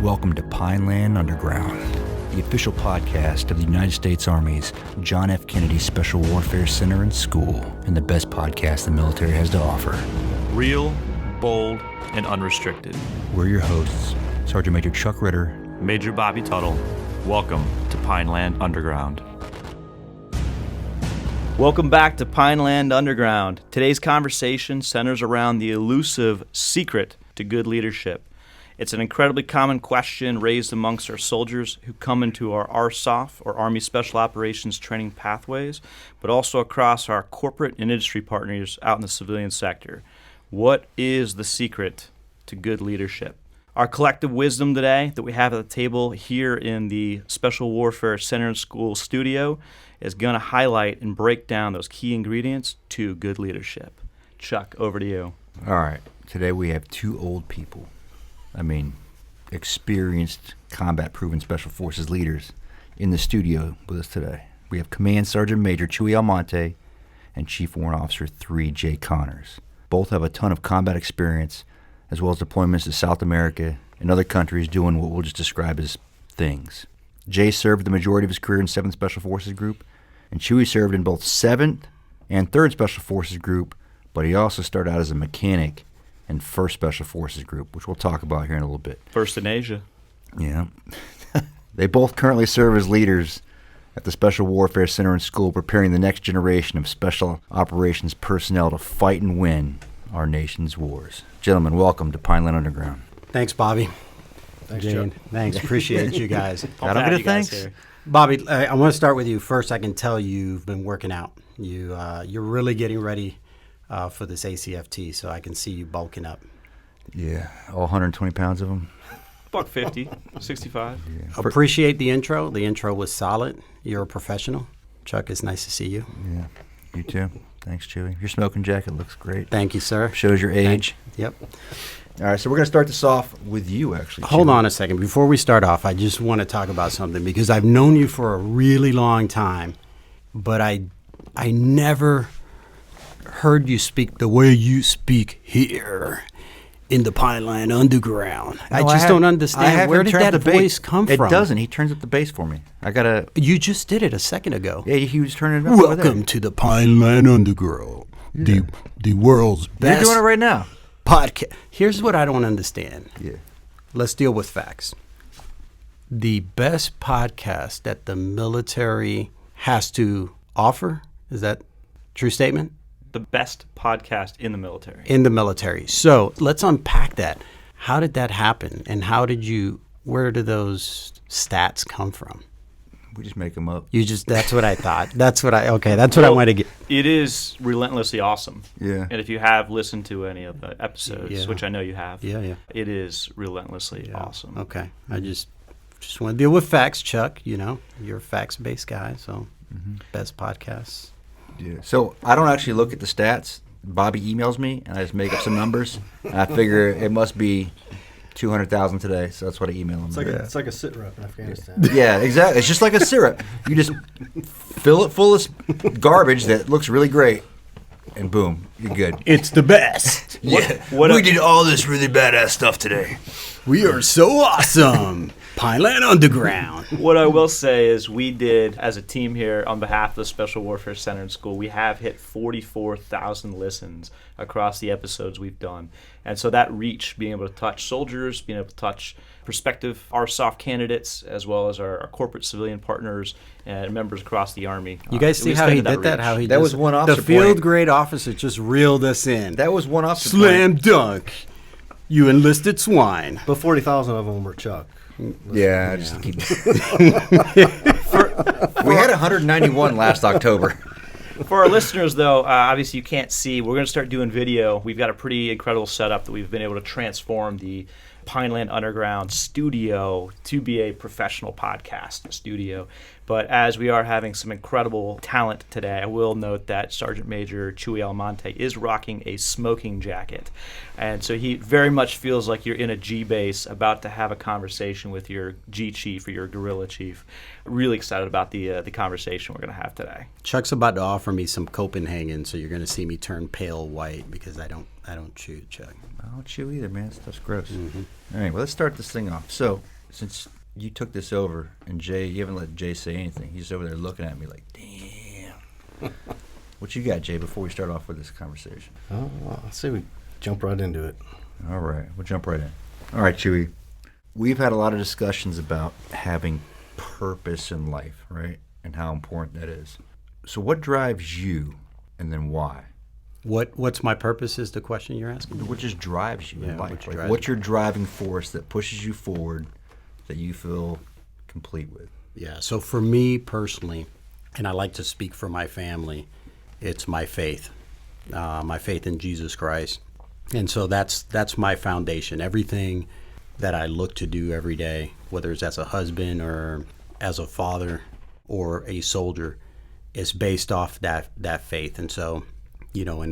Welcome to Pineland Underground, the official podcast of the United States Army's John F. Kennedy Special Warfare Center and School, and the best podcast the military has to offer. Real, bold, and unrestricted. We're your hosts, Sergeant Major Chuck Ritter, Major Bobby Tuttle. Welcome to Pineland Underground. Welcome back to Pineland Underground. Today's conversation centers around the elusive secret to good leadership. It's an incredibly common question raised amongst our soldiers who come into our RSOF, or Army Special Operations training pathways, but also across our corporate and industry partners out in the civilian sector. What is the secret to good leadership? Our collective wisdom today that we have at the table here in the Special Warfare Center and School studio is going to highlight and break down those key ingredients to good leadership. Chuck, over to you. All right, today we have two old people. Experienced combat-proven Special Forces leaders in the studio with us today. We have Command Sergeant Major Chuy Almonte and Chief Warrant Officer 3 Connors. Both have a ton of combat experience, as well as deployments to South America and other countries doing what we'll just describe as things. Jay served the majority of his career in 7th Special Forces Group, and Chuy served in both 7th and 3rd Special Forces Group, but he also started out as a mechanic in 1st Special Forces Group, which we'll talk about here in a little bit. First in Asia. Yeah. They both currently serve as leaders at the Special Warfare Center and School, preparing the next generation of special operations personnel to fight and win our nation's wars. Gentlemen, welcome to Pineland Underground. Thanks, Bobby. Thanks, Jane. Chuck. Thanks. Appreciate you guys. I don't get a thanks. Bobby, I want to start with you. First, I can tell you've been working out. You're really getting ready for this ACFT, so I can see you bulking up. Yeah, all 120 pounds of them. Buck 50, 65. Yeah. Appreciate the intro. The intro was solid. You're a professional. Chuck, it's nice to see you. Yeah, you too. Thanks, Chuy. Your smoking jacket looks great. Thank you, sir. Shows your age. Yep. All right, so we're going to start this off with you, actually. Hold Chuy. on a second. Before we start off, I just want to talk about something because I've known you for a really long time, but I never heard you speak the way you speak here in the Pineland Underground. I just don't understand. Where did that voice come from? It doesn't. He turns up the bass for me. You just did it a second ago. Yeah, he was turning it up over there. Welcome to the Pineland Underground, the world's best. You're doing it right now. Podcast. Here's what I don't understand. Yeah. Let's deal with facts. The best podcast that the military has to offer, is that a true statement? The best podcast in the military. In the military. So let's unpack that. How did that happen? And where did those stats come from? We just make them up. That's what I thought. That's what I wanted to get. It is relentlessly awesome. Yeah. And if you have listened to any of the episodes, which I know you have, it is relentlessly awesome. Okay. I just want to deal with facts, Chuck. You're a facts-based guy, so best podcasts. Yeah. So I don't actually look at the stats. Bobby emails me, and I just make up some numbers. And I figure it must be 200,000 today, so that's what I email him. It's like a sit rep in Afghanistan. Yeah, exactly. It's just like a syrup. You just fill it full of garbage that looks really great, and boom, you're good. It's the best. We did all this really badass stuff today. We are so awesome. Pineland Underground. What I will say is we did, as a team here, on behalf of the Special Warfare Center and School, we have hit 44,000 listens across the episodes we've done. And so that reach, being able to touch soldiers, being able to touch prospective RSOF candidates, as well as our corporate civilian partners and members across the Army. You guys see how he did that? That was one officer. The field grade officer just reeled us in. That was one officer. Slam dunk. You enlisted swine. But 40,000 of them were Chuck. Yeah, just keep. We had 191 last October. For our listeners, though, obviously you can't see. We're going to start doing video. We've got a pretty incredible setup that we've been able to transform the Pineland Underground studio to be a professional podcast studio. But as we are having some incredible talent today, I will note that Sergeant Major Chuy Almonte is rocking a smoking jacket. And so he very much feels like you're in a G base about to have a conversation with your G chief or your guerrilla chief. Really excited about the conversation we're going to have today. Chuck's about to offer me some Copenhagen, so you're going to see me turn pale white because I don't chew, Chuck. I don't chew either, man. Stuff's gross. Mm-hmm. All right, well, let's start this thing off. So since you took this over, and Jay, you haven't let Jay say anything. He's over there looking at me like, damn. What you got, Jay, before we start off with this conversation? Oh, well, I say we jump right into it. All right, we'll jump right in. All right, Chuy. We've had a lot of discussions about having purpose in life, right? And how important that is. So what drives you, and then why? What's my purpose is the question you're asking? What just drives you in Yeah, life? what Like, drives what's you. your driving force that pushes you forward that you feel complete with? Yeah, so for me personally, and I like to speak for my family, it's my faith in Jesus Christ. And so that's my foundation. Everything that I look to do every day, whether it's as a husband or as a father or a soldier, is based off that faith. And so, in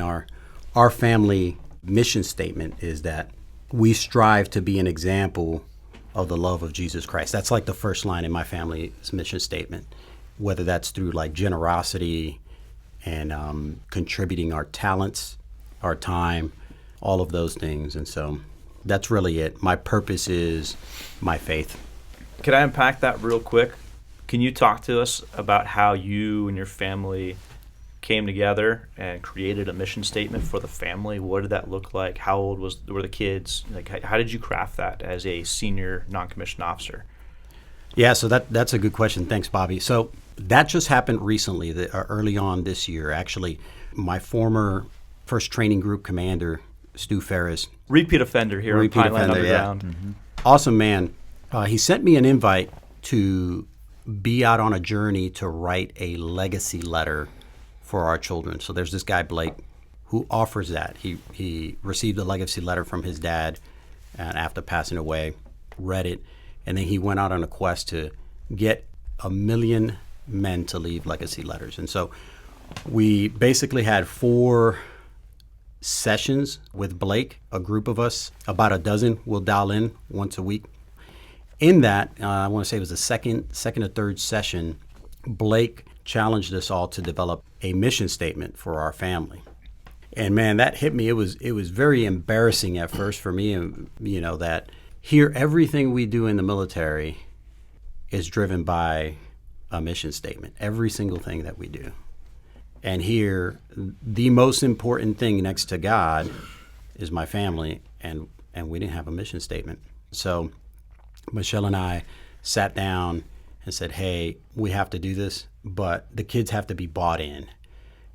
our family mission statement is that we strive to be an example of the love of Jesus Christ. That's like the first line in my family's mission statement, whether that's through like generosity and contributing our talents, our time, all of those things. And so that's really it. My purpose is my faith. Can I unpack that real quick? Can you talk to us about how you and your family came together and created a mission statement for the family? What did that look like? How old were the kids? Like, how did you craft that as a senior non-commissioned officer? Yeah, so that's a good question. Thanks, Bobby. So that just happened recently, early on this year. Actually, my former first training group commander, Stu Ferris, Repeat offender here on Pineland Underground. Yeah. Mm-hmm. Awesome man. He sent me an invite to be out on a journey to write a legacy letter for our children. So there's this guy, Blake, who offers that. He received a legacy letter from his dad, and after passing away, read it, and then he went out on a quest to get 1 million men to leave legacy letters. And so we basically had 4 sessions with Blake, a group of us, about a dozen. We'll dial in once a week. In that, I want to say it was the second or third session, Blake challenged us all to develop a mission statement for our family. And man, that hit me. It was very embarrassing at first for me, that here everything we do in the military is driven by a mission statement. Every single thing that we do. And here, the most important thing next to God is my family, and we didn't have a mission statement. So Michelle and I sat down and said, hey, we have to do this, but the kids have to be bought in.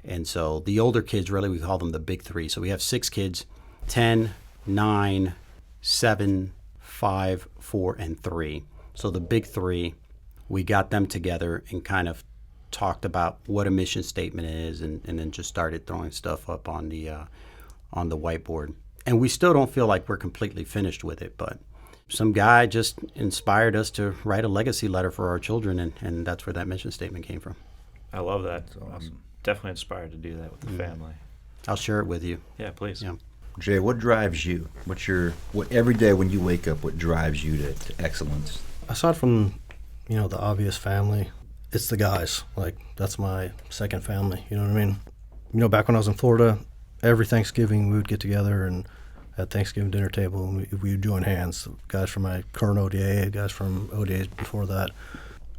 And so the older kids, really, we call them the big 3. So we have 6 kids, 10, 9, 7, 5, 4, and 3. So the big 3, we got them together and kind of talked about what a mission statement is, and then just started throwing stuff up on the whiteboard. And we still don't feel like we're completely finished with it, but some guy just inspired us to write a legacy letter for our children, and that's where that mission statement came from. I love that. That's awesome. I'm definitely inspired to do that with the family. I'll share it with you. Yeah, please. Yeah. Jay, what drives you? What every day when you wake up, what drives you to excellence? Aside from, the obvious family, it's the guys. Like, that's my second family, you know what I mean? Back when I was in Florida, every Thanksgiving we would get together and at Thanksgiving dinner table, and we would join hands. Guys from my current ODA, guys from ODAs before that.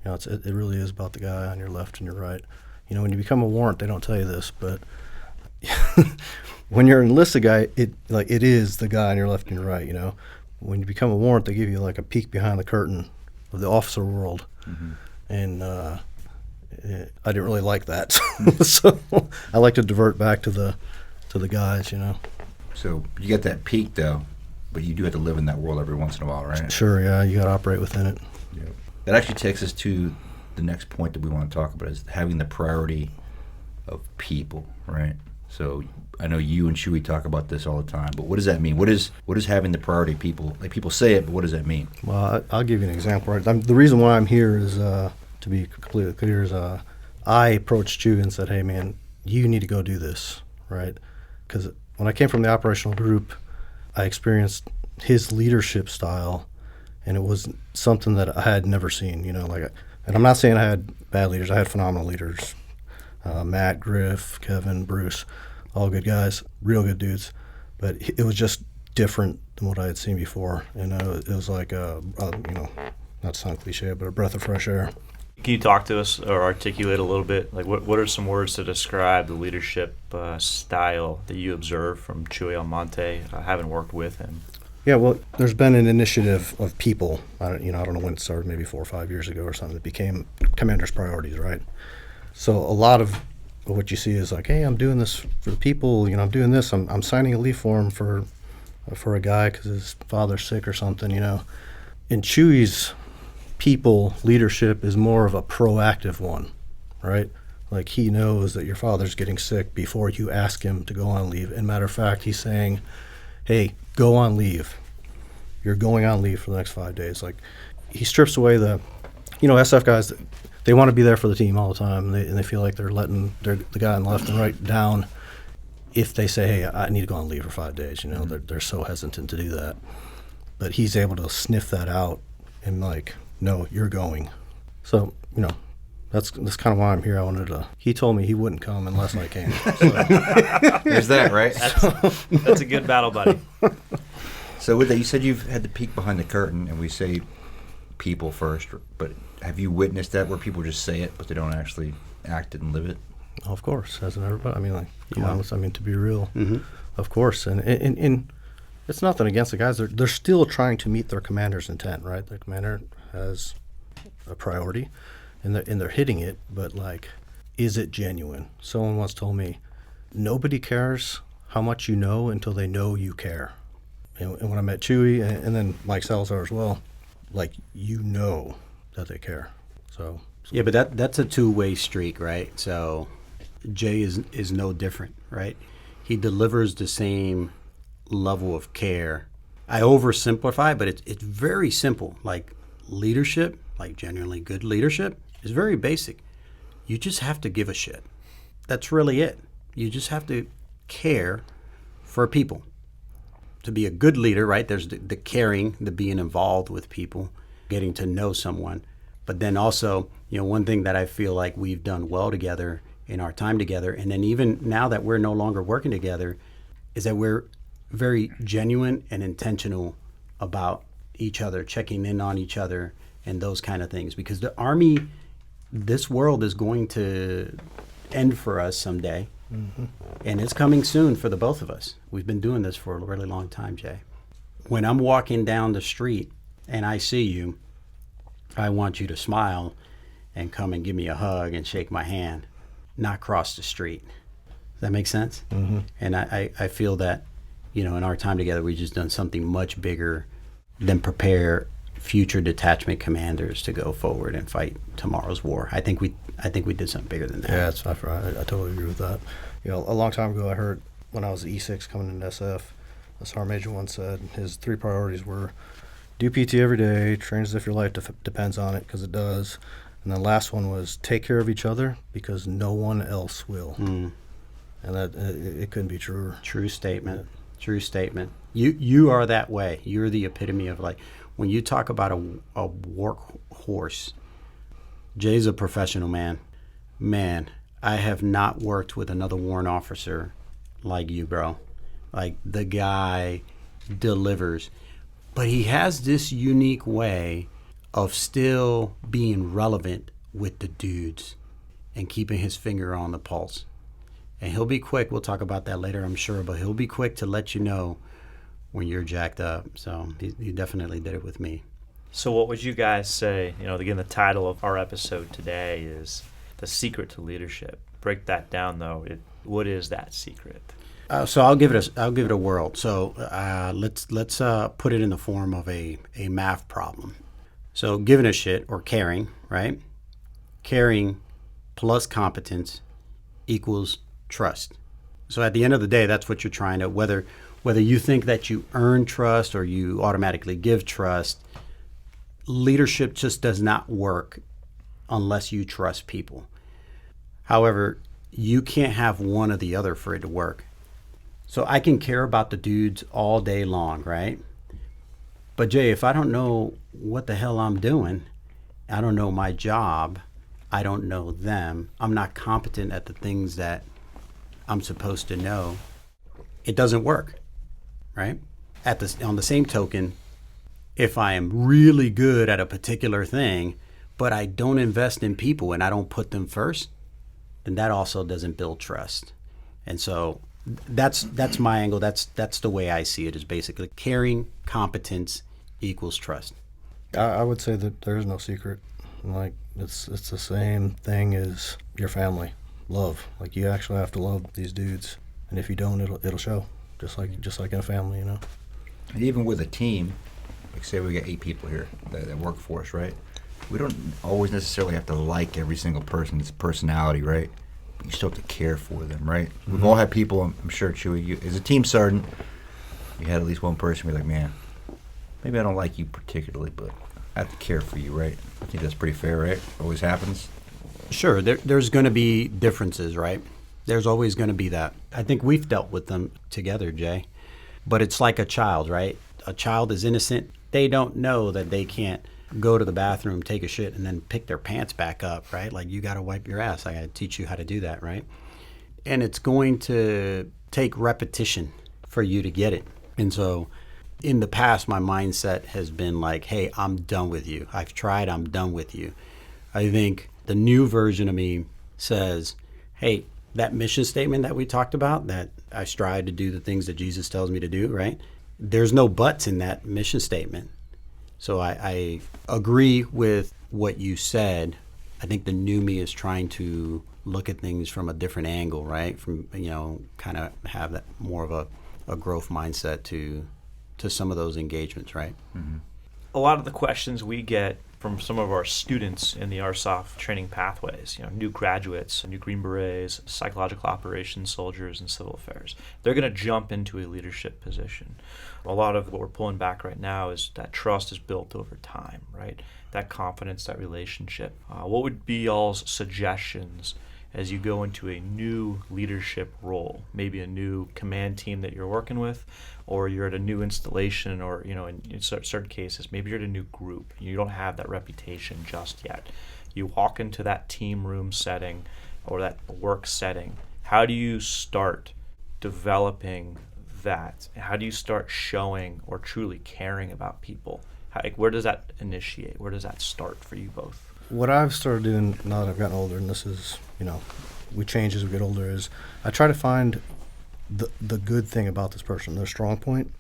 It really is about the guy on your left and your right. When you become a warrant, they don't tell you this, but when you're an enlisted guy, it is the guy on your left and your right. When you become a warrant, they give you like a peek behind the curtain of the officer world, and I didn't really like that, so I like to divert back to the guys. So you get that peak though, but you do have to live in that world every once in a while, right? Sure, yeah, you got to operate within it. Yeah. That actually takes us to the next point that we want to talk about, is having the priority of people, right? So I know you and Chuy talk about this all the time, but what does that mean? What is having the priority of people? Like, people say it, but what does that mean? Well, I'll give you an example. Right? The reason why I'm here is, to be completely clear, is I approached Chuy and said, hey, man, you need to go do this, right? Because when I came from the operational group, I experienced his leadership style, and it was something that I had never seen, and I'm not saying I had bad leaders. I had phenomenal leaders. Matt, Griff, Kevin, Bruce, all good guys, real good dudes. But it was just different than what I had seen before. And it was like, not to sound cliche, but a breath of fresh air. Can you talk to us or articulate a little bit? Like, what are some words to describe the leadership style that you observe from Chuy Almonte, having worked with him? Yeah, well, there's been an initiative of people. I don't know when it started, maybe 4 or 5 years ago or something. That became commander's priorities, right? So a lot of what you see is like, hey, I'm doing this for the people. I'm doing this. I'm signing a leave form for a guy because his father's sick or something. In Chuy's people leadership is more of a proactive one, right? Like he knows that your father's getting sick before you ask him to go on leave. And matter of fact, he's saying, hey, go on leave. You're going on leave for the next 5 days. Like he strips away the, SF guys, they want to be there for the team all the time, and they feel like they're letting the guy on the left and right down if they say, hey, I need to go on leave for 5 days. They're so hesitant to do that. But he's able to sniff that out and like, no, you're going. So, that's kind of why I'm here. He told me he wouldn't come unless I came. So. There's that, right? That's a good battle buddy. So with that, you said you've had to peek behind the curtain, and we say people first, but have you witnessed that where people just say it, but they don't actually act it and live it? Of course, hasn't everybody? To be real, Mm-hmm. of course. And it's nothing against the guys. They're still trying to meet their commander's intent, right? Their commander has a priority, and they're hitting it, but like, is it genuine? Someone once told me, nobody cares how much you know until they know you care. And when I met Chuy and then Mike Salazar as well, like, that they care. So Yeah, but that's a two-way streak, right? So Jay is no different, right? He delivers the same level of care. I oversimplify, but it's very simple. Like leadership, like genuinely good leadership, is very basic. You just have to give a shit. That's really it. You just have to care for people. To be a good leader, right, there's the caring, the being involved with people, getting to know someone. But then also, one thing that I feel like we've done well together in our time together, and then even now that we're no longer working together, is that we're very genuine and intentional about each other, checking in on each other and those kind of things. Because the Army, this world is going to end for us someday. Mm-hmm. And it's coming soon for the both of us. We've been doing this for a really long time, Jay. When I'm walking down the street and I see you, I want you to smile and come and give me a hug and shake my hand, not cross the street. Does that make sense? Mm-hmm. And I feel that, in our time together, we've just done something much bigger than prepare future detachment commanders to go forward and fight tomorrow's war. I think we did something bigger than that. Yeah, I totally agree with that. A long time ago, I heard when I was at E6 coming into SF, the Sergeant Major once said his 3 priorities were do PT every day, train as if your life depends on it, because it does. And the last one was take care of each other because no one else will. And that it couldn't be truer. True statement. True statement. You are that way. You're the epitome of like, when you talk about a workhorse, Jay's a professional man. Man, I have not worked with another warrant officer like you, bro. Like, the guy delivers. But he has this unique way of still being relevant with the dudes and keeping his finger on the pulse. And he'll be quick. We'll talk about that later, I'm sure. But he'll be quick to let you know when you're jacked up. So he definitely did it with me. So what would you guys say, again, the title of our episode today is The Secret to Leadership. Break that down, though. What is that secret? So I'll give it a whirl. So let's put it in the form of a math problem. So giving a shit, or caring, right? Caring plus competence equals trust. So at the end of the day, that's what you're trying to, whether you think that you earn trust or you automatically give trust, leadership just does not work unless you trust people. However, you can't have one or the other for it to work. So I can care about the dudes all day long, right? But Jay, if I don't know what the hell I'm doing, I don't know my job, I don't know them, I'm not competent at the things that I'm supposed to know, it doesn't work, right? On the same token, If I am really good at a particular thing, but I don't invest in people and I don't put them first, then that also doesn't build trust. And so that's my angle. That's the way I see it, is basically caring, competence equals trust. I would say that there is no secret. Like, it's the same thing as your family. Love. Like, you actually have to love these dudes, and if you don't, it'll show. Just like in a family, you know. And even with a team, like say we got 8 people here that work for us, right? We don't always necessarily have to like every single person's personality, right? But you still have to care for them, right? Mm-hmm. We've all had people, I'm sure, Chuy, you, as a team sergeant, you had at least one person be like, man, maybe I don't like you particularly, but I have to care for you, right? I think that's pretty fair, right? Always happens. Sure, there's going to be differences, right? There's always going to be that. I think we've dealt with them together, Jay. But it's like a child, right? A child is innocent. They don't know that they can't go to the bathroom, take a shit, and then pick their pants back up, right? Like, you got to wipe your ass. I got to teach you how to do that, right? And it's going to take repetition for you to get it. And so in the past, my mindset has been like, hey, I'm done with you. I've tried, I'm done with you. I think the new version of me says, hey, that mission statement that we talked about, that I strive to do the things that Jesus tells me to do, right? There's no buts in that mission statement. So I agree with what you said. I think the new me is trying to look at things from a different angle, right? From, kind of have that more of a growth mindset to some of those engagements, right? Mm-hmm. A lot of the questions we get from some of our students in the RSOF training pathways, new graduates, new Green Berets, psychological operations soldiers, and civil affairs, they're going to jump into a leadership position. A lot of what we're pulling back right now is that trust is built over time, right? That confidence, that relationship. What would be y'all's suggestions as you go into a new leadership role, maybe a new command team that you're working with, or you're at a new installation, or in certain cases, maybe you're at a new group. You don't have that reputation just yet. You walk into that team room setting or that work setting. How do you start developing that? How do you start showing or truly caring about people? Where does that initiate? Where does that start for you both? What I've started doing now that I've gotten older, and this is, we change as we get older, is I try to find the good thing about this person, their strong point,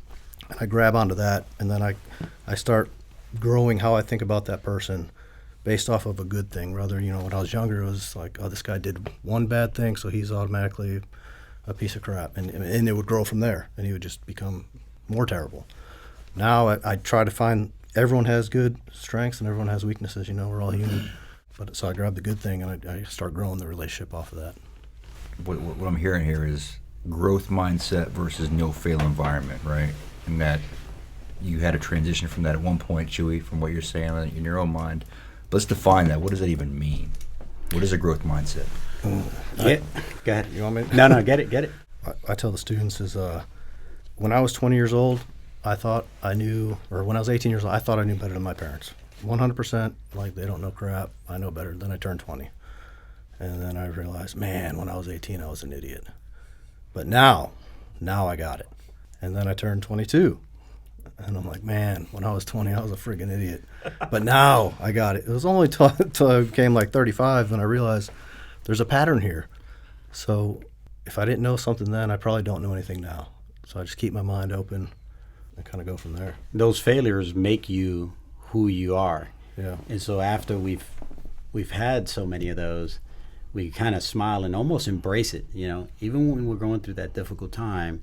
and I grab onto that, and then I start growing how I think about that person based off of a good thing. Rather, when I was younger, it was like, oh, this guy did one bad thing, so he's automatically a piece of crap, and it would grow from there, and he would just become more terrible. Now I try to find, everyone has good strengths and everyone has weaknesses, we're all human. But so I grab the good thing and I start growing the relationship off of that. What I'm hearing here is growth mindset versus no-fail environment, right? And that you had a transition from that at one point, Chuy, from what you're saying in your own mind. Let's define that. What does that even mean? What is a growth mindset? Go ahead. You want me? No, get it. I tell the students is when I was 20 years old, I thought I knew, or when I was 18 years old, I thought I knew better than my parents. 100%, like, they don't know crap. I know better. Then I turned 20. And then I realized, man, when I was 18, I was an idiot. But now I got it. And then I turned 22. And I'm like, man, when I was 20, I was a freaking idiot. But now I got it. It was only till I became like 35 when I realized there's a pattern here. So if I didn't know something then, I probably don't know anything now. So I just keep my mind open and kind of go from there. Those failures make you who you are. Yeah. And so after we've had so many of those, we kind of smile and almost embrace it. Even when we're going through that difficult time,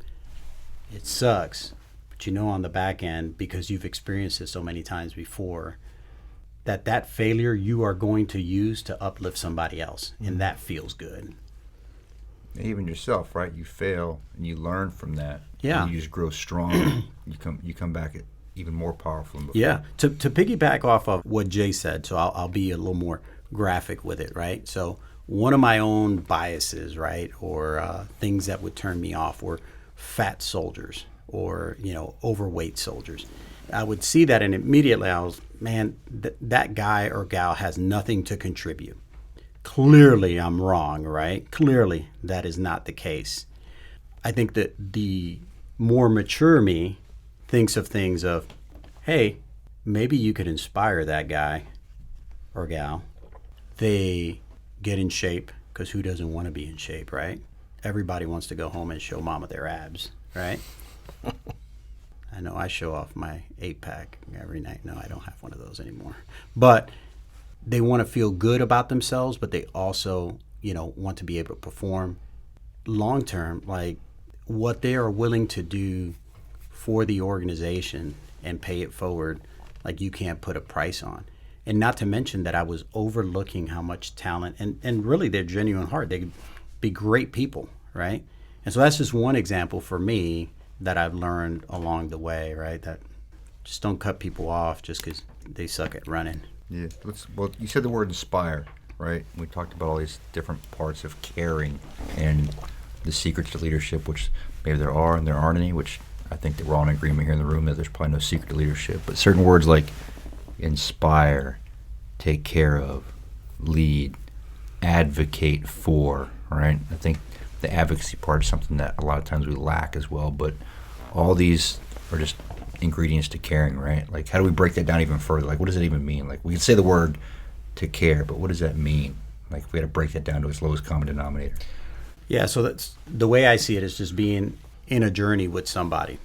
it sucks. But on the back end, because you've experienced it so many times before, that failure you are going to use to uplift somebody else, and that feels good. Even yourself, right? You fail and you learn from that. Yeah. And you just grow stronger. you come back at even more powerful than before. Yeah. To piggyback off of what Jay said, so I'll be a little more graphic with it, right? So one of my own biases, right, or things that would turn me off were fat soldiers or, overweight soldiers. I would see that and immediately I was, man, that guy or gal has nothing to contribute. Clearly I'm wrong, right? Clearly that is not the case. I think that the more mature me thinks of things of, hey, maybe you could inspire that guy or gal. They get in shape, because who doesn't want to be in shape, right? Everybody wants to go home and show mama their abs, right? I know I show off my 8-pack every night. No, I don't have one of those anymore. But they want to feel good about themselves, but they also, want to be able to perform long term, like what they are willing to do for the organization and pay it forward, like you can't put a price on. And not to mention that I was overlooking how much talent and really their genuine heart. They could be great people, right? And so that's just one example for me that I've learned along the way, right? That just don't cut people off just because they suck at running. Yeah. Well, you said the word inspire, right? We talked about all these different parts of caring and the secrets to leadership, which maybe there are and there aren't any, which I think that we're all in agreement here in the room that there's probably no secret to leadership. But certain words like inspire, take care of, lead, advocate for, right? I think the advocacy part is something that a lot of times we lack as well, but all these are just ingredients to caring, right? Like, how do we break that down even further? Like, what does it even mean? Like, we can say the word to care, but what does that mean? Like, if we had to break that down to its lowest common denominator. Yeah, so that's the way I see it, is just being in a journey with somebody.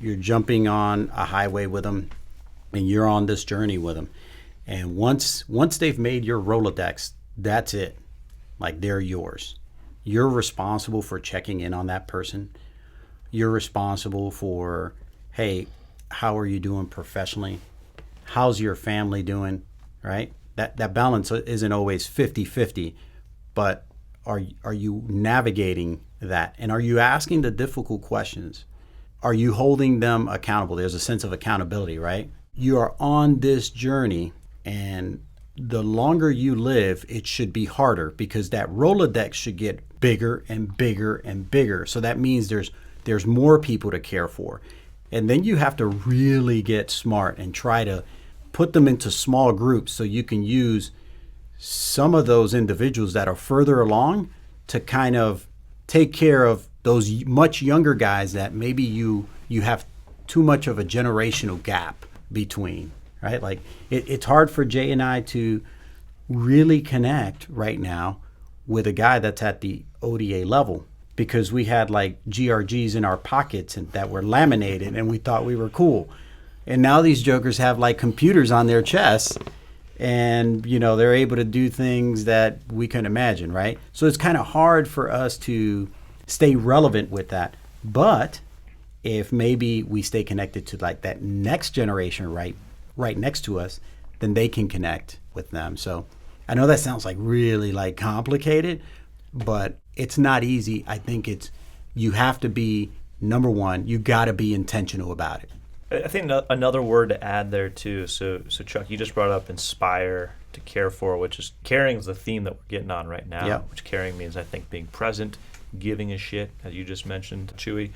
You're jumping on a highway with them, and you're on this journey with them. And once they've made your Rolodex, that's it. Like, they're yours. You're responsible for checking in on that person. You're responsible for, hey, how are you doing professionally? How's your family doing, right? That balance isn't always 50-50, but are you navigating that? And are you asking the difficult questions? Are you holding them accountable? There's a sense of accountability, right? You are on this journey, and the longer you live, it should be harder, because that Rolodex should get bigger and bigger and bigger. So that means there's more people to care for. And then you have to really get smart and try to put them into small groups so you can use some of those individuals that are further along to kind of take care of those much younger guys that maybe you have too much of a generational gap between, right? Like, it's hard for Jay and I to really connect right now with a guy that's at the ODA level, because we had like GRGs in our pockets and that were laminated, and we thought we were cool. And now these jokers have like computers on their chests, and they're able to do things that we couldn't imagine, right? So it's kind of hard for us to stay relevant with that. But if maybe we stay connected to like that next generation right next to us, then they can connect with them. So I know that sounds like really like complicated, but it's not easy. I think you have to be, number one, you got to be intentional about it. I think another word to add there too. So Chuck, you just brought up inspire, to care for, which is caring is the theme that we're getting on right now. Yep. Which caring means, I think, being present, giving a shit, as you just mentioned, Chuy,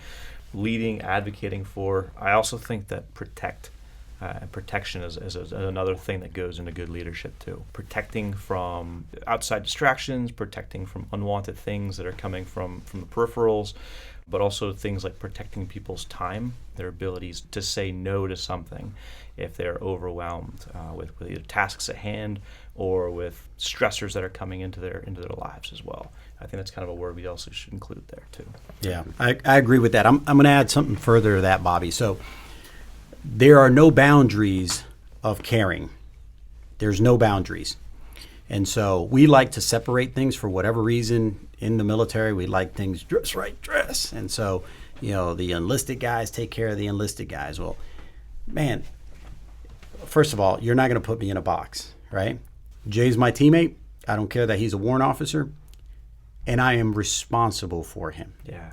leading, advocating for. I also think that protection is another thing that goes into good leadership too. Protecting from outside distractions, protecting from unwanted things that are coming from the peripherals, but also things like protecting people's time, their abilities to say no to something if they're overwhelmed with either tasks at hand or with stressors that are coming into their lives as well. I think that's kind of a word we also should include there too. Yeah, I agree with that. I'm going to add something further to that, Bobby. So there are no boundaries of caring. There's no boundaries. And so we like to separate things for whatever reason. In the military, we like things dress right, dress. And so, the enlisted guys take care of the enlisted guys. Well, man, first of all, you're not going to put me in a box, right? Jay's my teammate. I don't care that he's a warrant officer, and I am responsible for him. Yeah.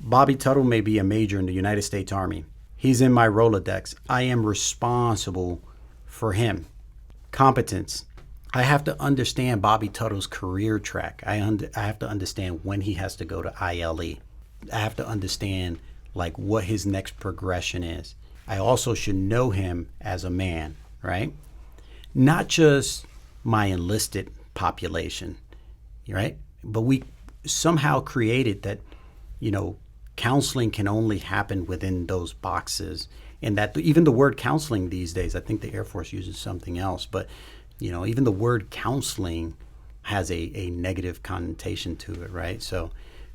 Bobby Tuttle may be a major in the United States Army. He's in my Rolodex. I am responsible for him. Competence. I have to understand Bobby Tuttle's career track. I have to understand when he has to go to ILE. I have to understand like what his next progression is. I also should know him as a man, right? Not just my enlisted population, right? But we somehow created that, counseling can only happen within those boxes. And that even the word counseling these days, I think the Air Force uses something else, but even the word counseling has a negative connotation to it, right? So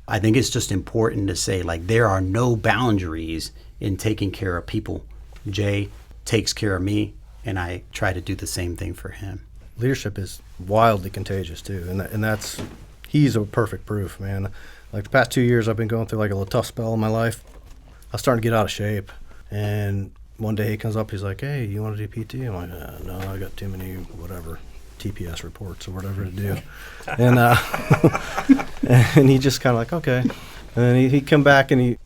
I think it's just important to say, like, there are no boundaries in taking care of people. Jay takes care of me, and I try to do the same thing for him. Leadership is wildly contagious too, and he's a perfect proof, man. Like the past 2 years, I've been going through like a little tough spell in my life. I was starting to get out of shape, and one day he comes up, he's like, "Hey, you want to do PT?" I'm like, "No, I got too many whatever TPS reports or whatever to do," and and he just kind of like, "Okay," and then he come back and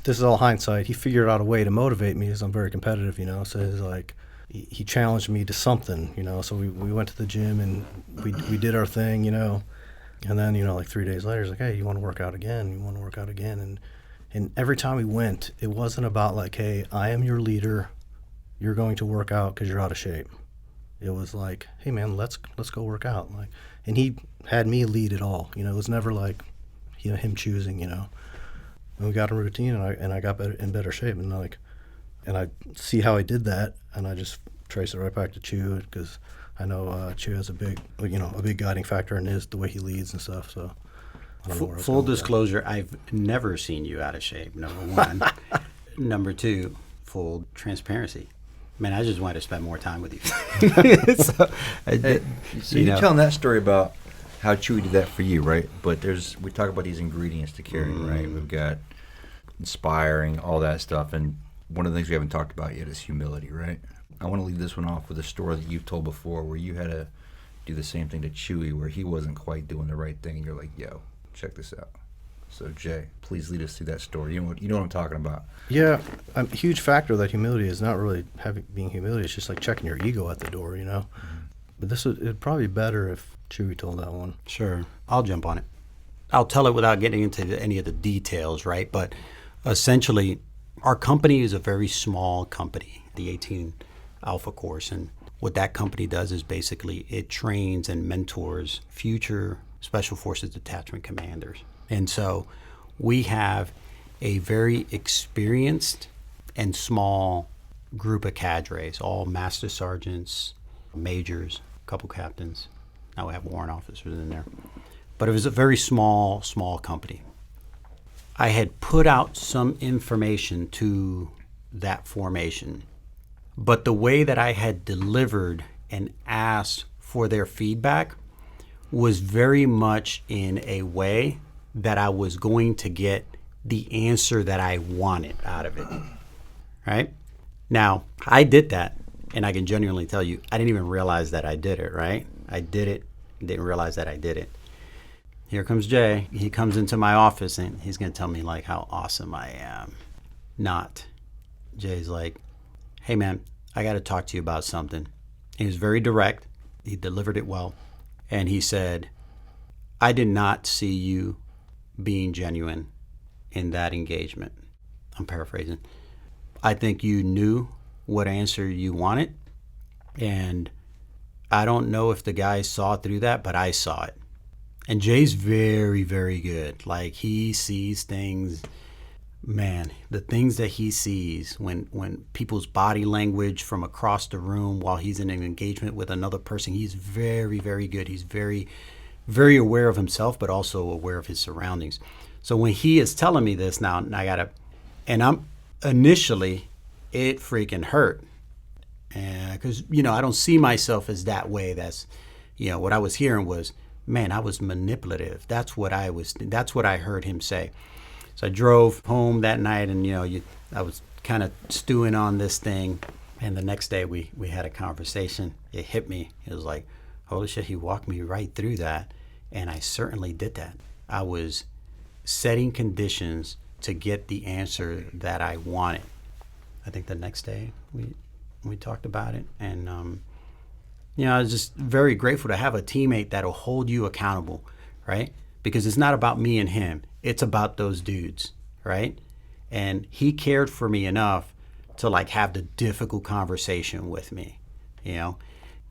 this is all hindsight. He figured out a way to motivate me, because I'm very competitive, So he's like, he challenged me to something, So we went to the gym and we did our thing, And then, like 3 days later, he's like, "Hey, you want to work out again? You want to work out again?" And every time we went, it wasn't about like, "Hey, I am your leader. You're going to work out because you're out of shape." It was like, "Hey, man, let's go work out." Like, and he had me lead it all. It was never like, him choosing. And we got a routine, and I got in better shape, and I see how I did that, and I just trace it right back to Chuy, because I know Chuy has a big guiding factor in the way he leads and stuff. So, I don't know where I was Full going with disclosure, I've never seen you out of shape, number one. Number two, full transparency. Man, I just wanted to spend more time with you. So you're telling that story about how Chuy did that for you, right? But we talk about these ingredients to carrying, right? We've got inspiring, all that stuff, and one of the things we haven't talked about yet is humility, right? I want to leave this one off with a story that you've told before, where you had to do the same thing to Chuy, where he wasn't quite doing the right thing, and you're like, "Yo, check this out." So Jay, please lead us through that story. You know what I'm talking about. Yeah, a huge factor of that humility is not really being humility. It's just like checking your ego at the door, Mm-hmm. But it'd probably be better if Chuy told that one. Sure. I'll jump on it. I'll tell it without getting into any of the details, right? But essentially, our company is a very small company, the 18 Alpha course. And what that company does is basically it trains and mentors future Special Forces Detachment commanders. And so we have a very experienced and small group of cadres, all master sergeants, majors, a couple captains. Now we have warrant officers in there. But it was a very small company. I had put out some information to that formation, but the way that I had delivered and asked for their feedback was very much in a way that I was going to get the answer that I wanted out of it, right? Now, I did that, and I can genuinely tell you, I didn't even realize that I did it, right? I did it, didn't realize that I did it. Here comes Jay. He comes into my office, and he's going to tell me, like, how awesome I am. Not. Jay's like, "Hey, man, I got to talk to you about something." He was very direct. He delivered it well. And he said, "I did not see you being genuine in that engagement." I'm paraphrasing. "I think you knew what answer you wanted, and I don't know if the guys saw through that, but I saw it." And Jay's very, very good. Like, he sees things, man, the things that he sees when people's body language from across the room while he's in an engagement with another person, he's very, very good. He's very, very aware of himself, but also aware of his surroundings. So when he is telling me this now, initially, it freaking hurt. Because, I don't see myself as that way. That's, what I was hearing was, man, I was manipulative. That's what I heard him say. So I drove home that night, and, I was kind of stewing on this thing. And the next day we had a conversation. It hit me. It was like, holy shit, he walked me right through that. And I certainly did that. I was setting conditions to get the answer that I wanted. I think the next day we talked about it. And, I was just very grateful to have a teammate that'll hold you accountable, right? Because it's not about me and him. It's about those dudes, right? And he cared for me enough to have the difficult conversation with me,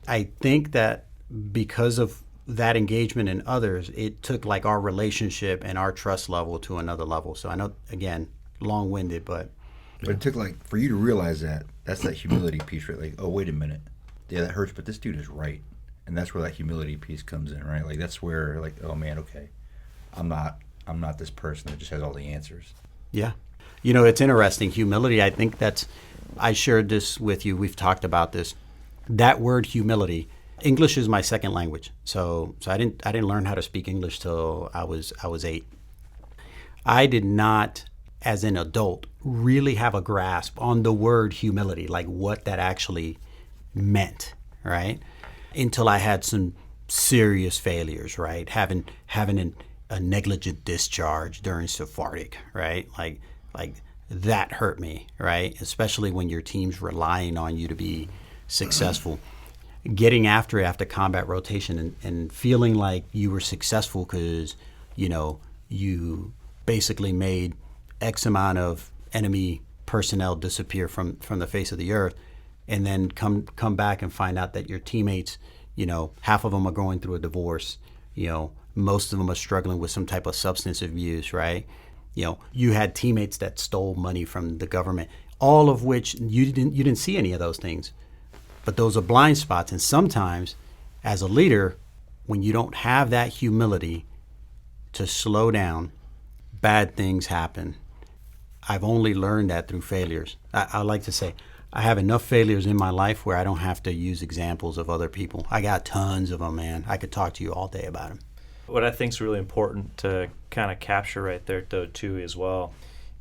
I think that because of that engagement and others, it took our relationship and our trust level to another level. So I know, again, long-winded, but But it took for you to realize that's that humility piece, right? Like, oh, wait a minute. Yeah, that hurts, but this dude is right. And that's where that humility piece comes in, right? Like, that's where, oh man, okay. I'm not this person that just has all the answers. Yeah. It's interesting. Humility, I think I shared this with you. We've talked about this. That word humility, English is my second language. So I didn't learn how to speak English till I was 8. I did not, as an adult, really have a grasp on the word humility, like what that actually meant, right? Until I had some serious failures, right? Having a negligent discharge during Sephardic, right? Like that hurt me, right? Especially when your team's relying on you to be successful. Getting after combat rotation and feeling like you were successful because, you basically made X amount of enemy personnel disappear from the face of the earth, and then come back and find out that your teammates, half of them are going through a divorce, most of them are struggling with some type of substance abuse, right? You had teammates that stole money from the government, all of which you didn't see any of those things. But those are blind spots. And sometimes as a leader, when you don't have that humility to slow down, bad things happen. I've only learned that through failures. I like to say I have enough failures in my life where I don't have to use examples of other people. I got tons of them, man. I could talk to you all day about them. What I think is really important to kind of capture right there, though, too, as well,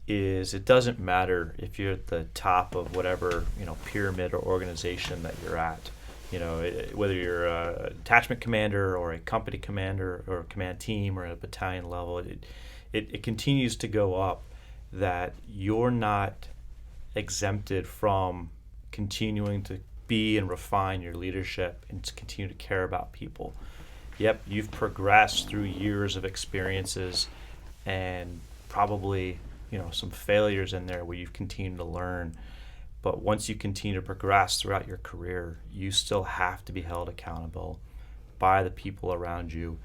is it doesn't matter if you're at the top of whatever pyramid or organization that you're at. Whether you're a detachment commander or a company commander or a command team or a battalion level, it continues to go up. That you're not exempted from continuing to be and refine your leadership and to continue to care about people. Yep, you've progressed through years of experiences and probably some failures in there where you've continued to learn. But once you continue to progress throughout your career, you still have to be held accountable by the people around you,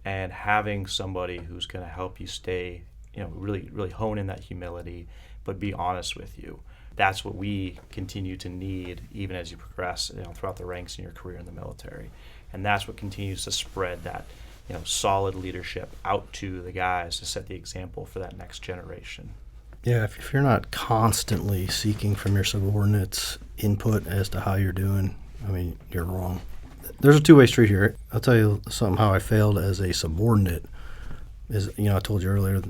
and having somebody who's going to help you stay, really, really hone in that humility, but be honest with you. That's what we continue to need even as you progress throughout the ranks in your career in the military. And that's what continues to spread that solid leadership out to the guys to set the example for that next generation. Yeah, if you're not constantly seeking from your subordinates input as to how you're doing, you're wrong. There's a two-way street here. I'll tell you something how I failed as a subordinate is, I told you earlier,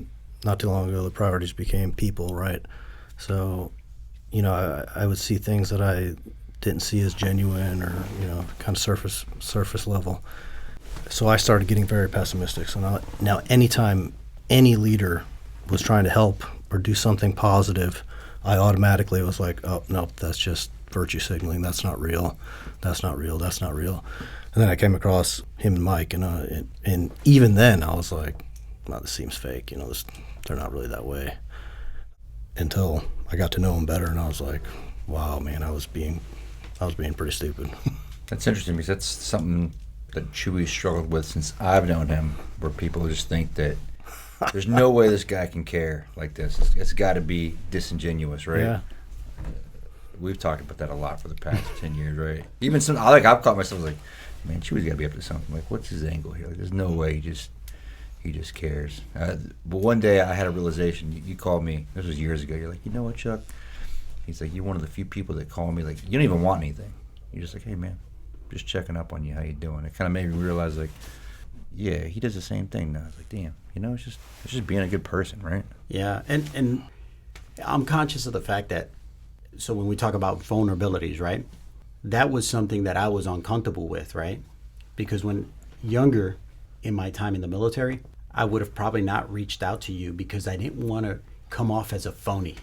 not too long ago, the priorities became people, right? So, I would see things that I didn't see as genuine or, kind of surface level. So I started getting very pessimistic. So now anytime any leader was trying to help or do something positive, I automatically was like, oh, no, that's just virtue signaling. That's not real. That's not real. That's not real. And then I came across him and Mike, and even then I was like, no, this seems fake. They're not really that way. Until I got to know him better, and I was like, wow, man, I was being pretty stupid. That's interesting because that's something that Chuy struggled with since I've known him, where people just think that there's no way this guy can care like this. It's got to be disingenuous, right? Yeah. We've talked about that a lot for the past 10 years, right? Even I've caught myself like, man, Chuy's got to be up to something. Like, what's his angle here? Like, there's no way he just cares. But one day I had a realization. You called me. This was years ago. You're like, you know what, Chuck? He's like, you're one of the few people that call me. Like, you don't even want anything. You're just like, hey, man, just checking up on you. How you doing? It kind of made me realize, like, yeah, he does the same thing now. I was like, damn, it's just being a good person, right? Yeah, and I'm conscious of the fact that, so when we talk about vulnerabilities, right, that was something that I was uncomfortable with, right? Because when younger in my time in the military, I would have probably not reached out to you because I didn't want to come off as a phony.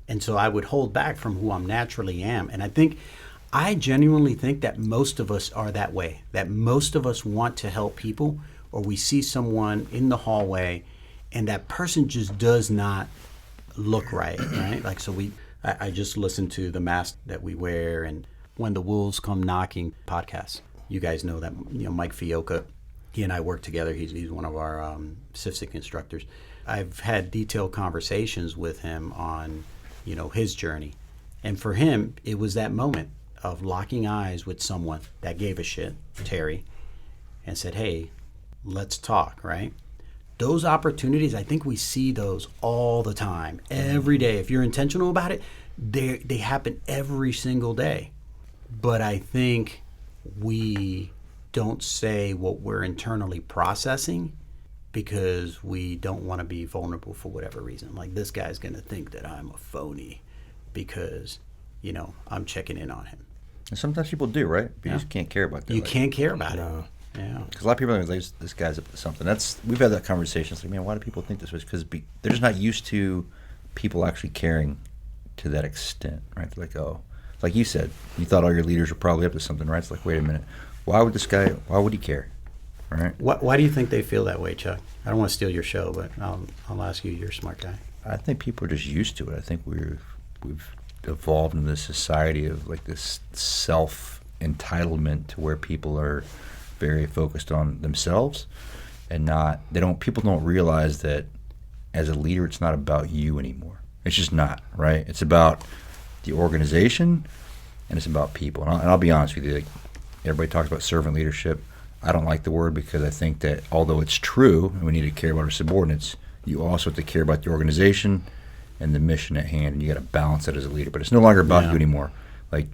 And so I would hold back from who I naturally am. And I genuinely think that most of us are that way, that most of us want to help people, or we see someone in the hallway and that person just does not look right? Like, so I just listened to the mask that we wear and When the Wolves Come Knocking podcast. You guys know that, Mike Fioca, he and I work together. He's one of our CIFSIC instructors. I've had detailed conversations with him on, his journey. And for him, it was that moment of locking eyes with someone that gave a shit, Terry, and said, hey, let's talk, right? Those opportunities, I think we see those all the time, every day. If you're intentional about it, they happen every single day. But I think we don't say what we're internally processing because we don't want to be vulnerable for whatever reason. Like, this guy's going to think that I'm a phony because, I'm checking in on him. And sometimes people do, right? But you just can't care about that. You can't care about it. Yeah. Because a lot of people are like, this guy's up to something. We've had that conversation. It's like, man, why do people think this way? Because they're just not used to people actually caring to that extent, right? They're like, oh, like you said, you thought all your leaders were probably up to something, right? It's like, wait a minute. Why would he care? All right. Why do you think they feel that way, Chuck? I don't want to steal your show, but I'll ask you. You're a smart guy. I think people are just used to it. I think we've evolved in this society of like this self-entitlement to where people are very focused on themselves and people don't realize that as a leader, it's not about you anymore. It's just not, right? It's about the organization and it's about people. And I'll be honest with you, like, everybody talks about servant leadership. I don't like the word because I think that although it's true and we need to care about our subordinates, you also have to care about the organization and the mission at hand, and you got to balance that as a leader. But it's no longer about you anymore. Like,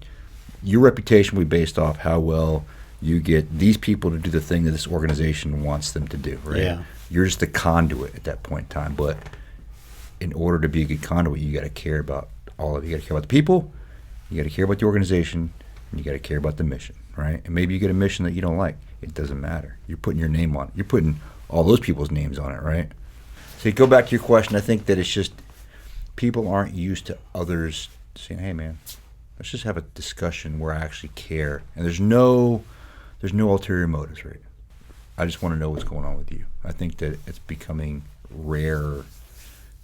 your reputation will be based off how well you get these people to do the thing that this organization wants them to do, right? Yeah. You're just the conduit at that point in time. But in order to be a good conduit, you got to care about all of it. You got to care about the people, you got to care about the organization, and you got to care about the mission, right? And maybe you get a mission that you don't like. It doesn't matter. You're putting your name on it. You're putting all those people's names on it, right? So you go back to your question. I think that it's just people aren't used to others saying, hey, man, let's just have a discussion where I actually care. And there's no ulterior motives, right? I just want to know what's going on with you. I think that it's becoming rarer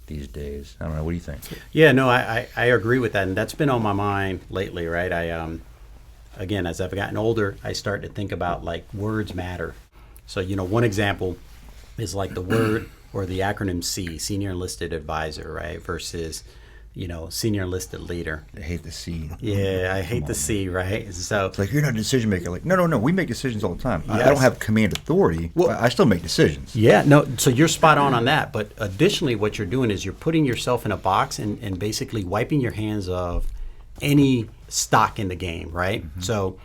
these days. I don't know. What do you think? Yeah, no, I agree with that. And that's been on my mind lately, right? Again, as I've gotten older, I start to think about, like, words matter. So, one example is like the word or the acronym C, Senior Enlisted Advisor, right? Versus, Senior Enlisted Leader. I hate the C. Yeah, I hate the C, right? So it's like, you're not a decision maker. Like, no, we make decisions all the time. Yes. I don't have command authority, but I still make decisions. Yeah, no, so you're spot on that. But additionally, what you're doing is you're putting yourself in a box and basically wiping your hands of any stock in the game, right? Mm-hmm. So,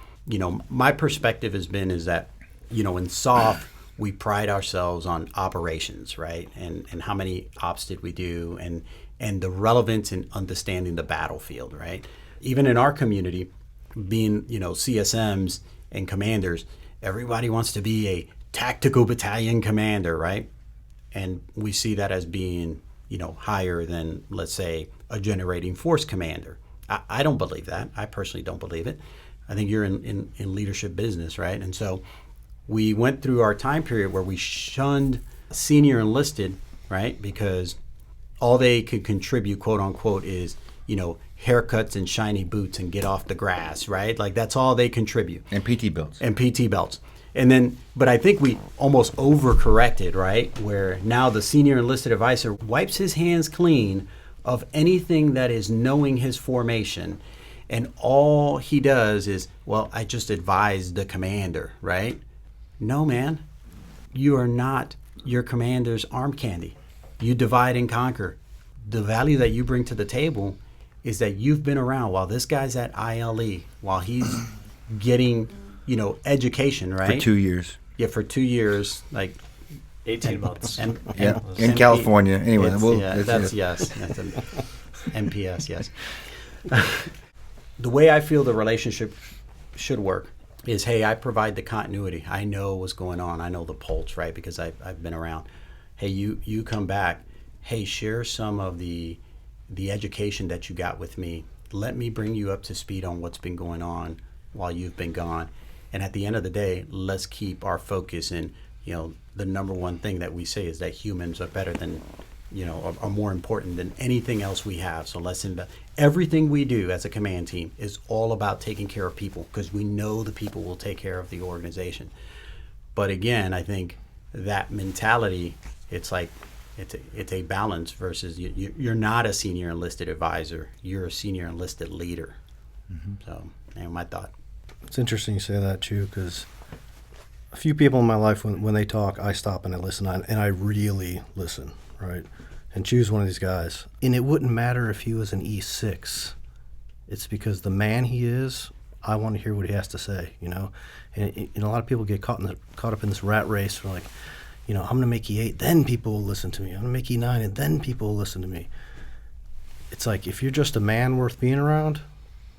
my perspective is that, in SOF, we pride ourselves on operations, right? And how many ops did we do and the relevance in understanding the battlefield, right? Even in our community, being, CSMs and commanders, everybody wants to be a tactical battalion commander, right? And we see that as being, higher than, let's say, a generating force commander. I don't believe that. I personally don't believe it. I think you're in leadership business, right? And so we went through our time period where we shunned senior enlisted, right? Because all they could contribute, quote unquote, is, haircuts and shiny boots and get off the grass, right? Like, that's all they contribute. And PT belts. And then, but I think we almost overcorrected, right? Where now the senior enlisted advisor wipes his hands clean of anything that is knowing his formation. And all he does is, well, I just advise the commander, right? No, man, you are not your commander's arm candy. You divide and conquer. The value that you bring to the table is that you've been around while this guy's at ILE, while he's getting, education, right? For 2 years. Yeah, for 2 years, like 18 months. In California. Anyway, that's an MPS, yes. The way I feel the relationship should work is, hey, I provide the continuity. I know what's going on. I know the pulse, right? Because I've been around. Hey, you come back. Hey, share some of the education that you got with me. Let me bring you up to speed on what's been going on while you've been gone. And at the end of the day, let's keep our focus in, the number one thing that we say is that humans are better than, are more important than anything else we have. So let's invest. Everything we do as a command team is all about taking care of people because we know the people will take care of the organization. But again, I think that mentality, it's like It's a balance versus you're not a senior enlisted advisor. You're a senior enlisted leader. So, my thought. It's interesting you say that, too, because a few people in my life, when they talk, I stop and I listen, and I really listen, right? And Chuy's one of these guys. And it wouldn't matter if he was an E6. It's because the man he is, I want to hear what he has to say, you know? And a lot of people get caught up in this rat race for like, you know, I'm going to make E8, then people will listen to me. I'm going to make E9, and then people will listen to me. It's like, if you're just a man worth being around,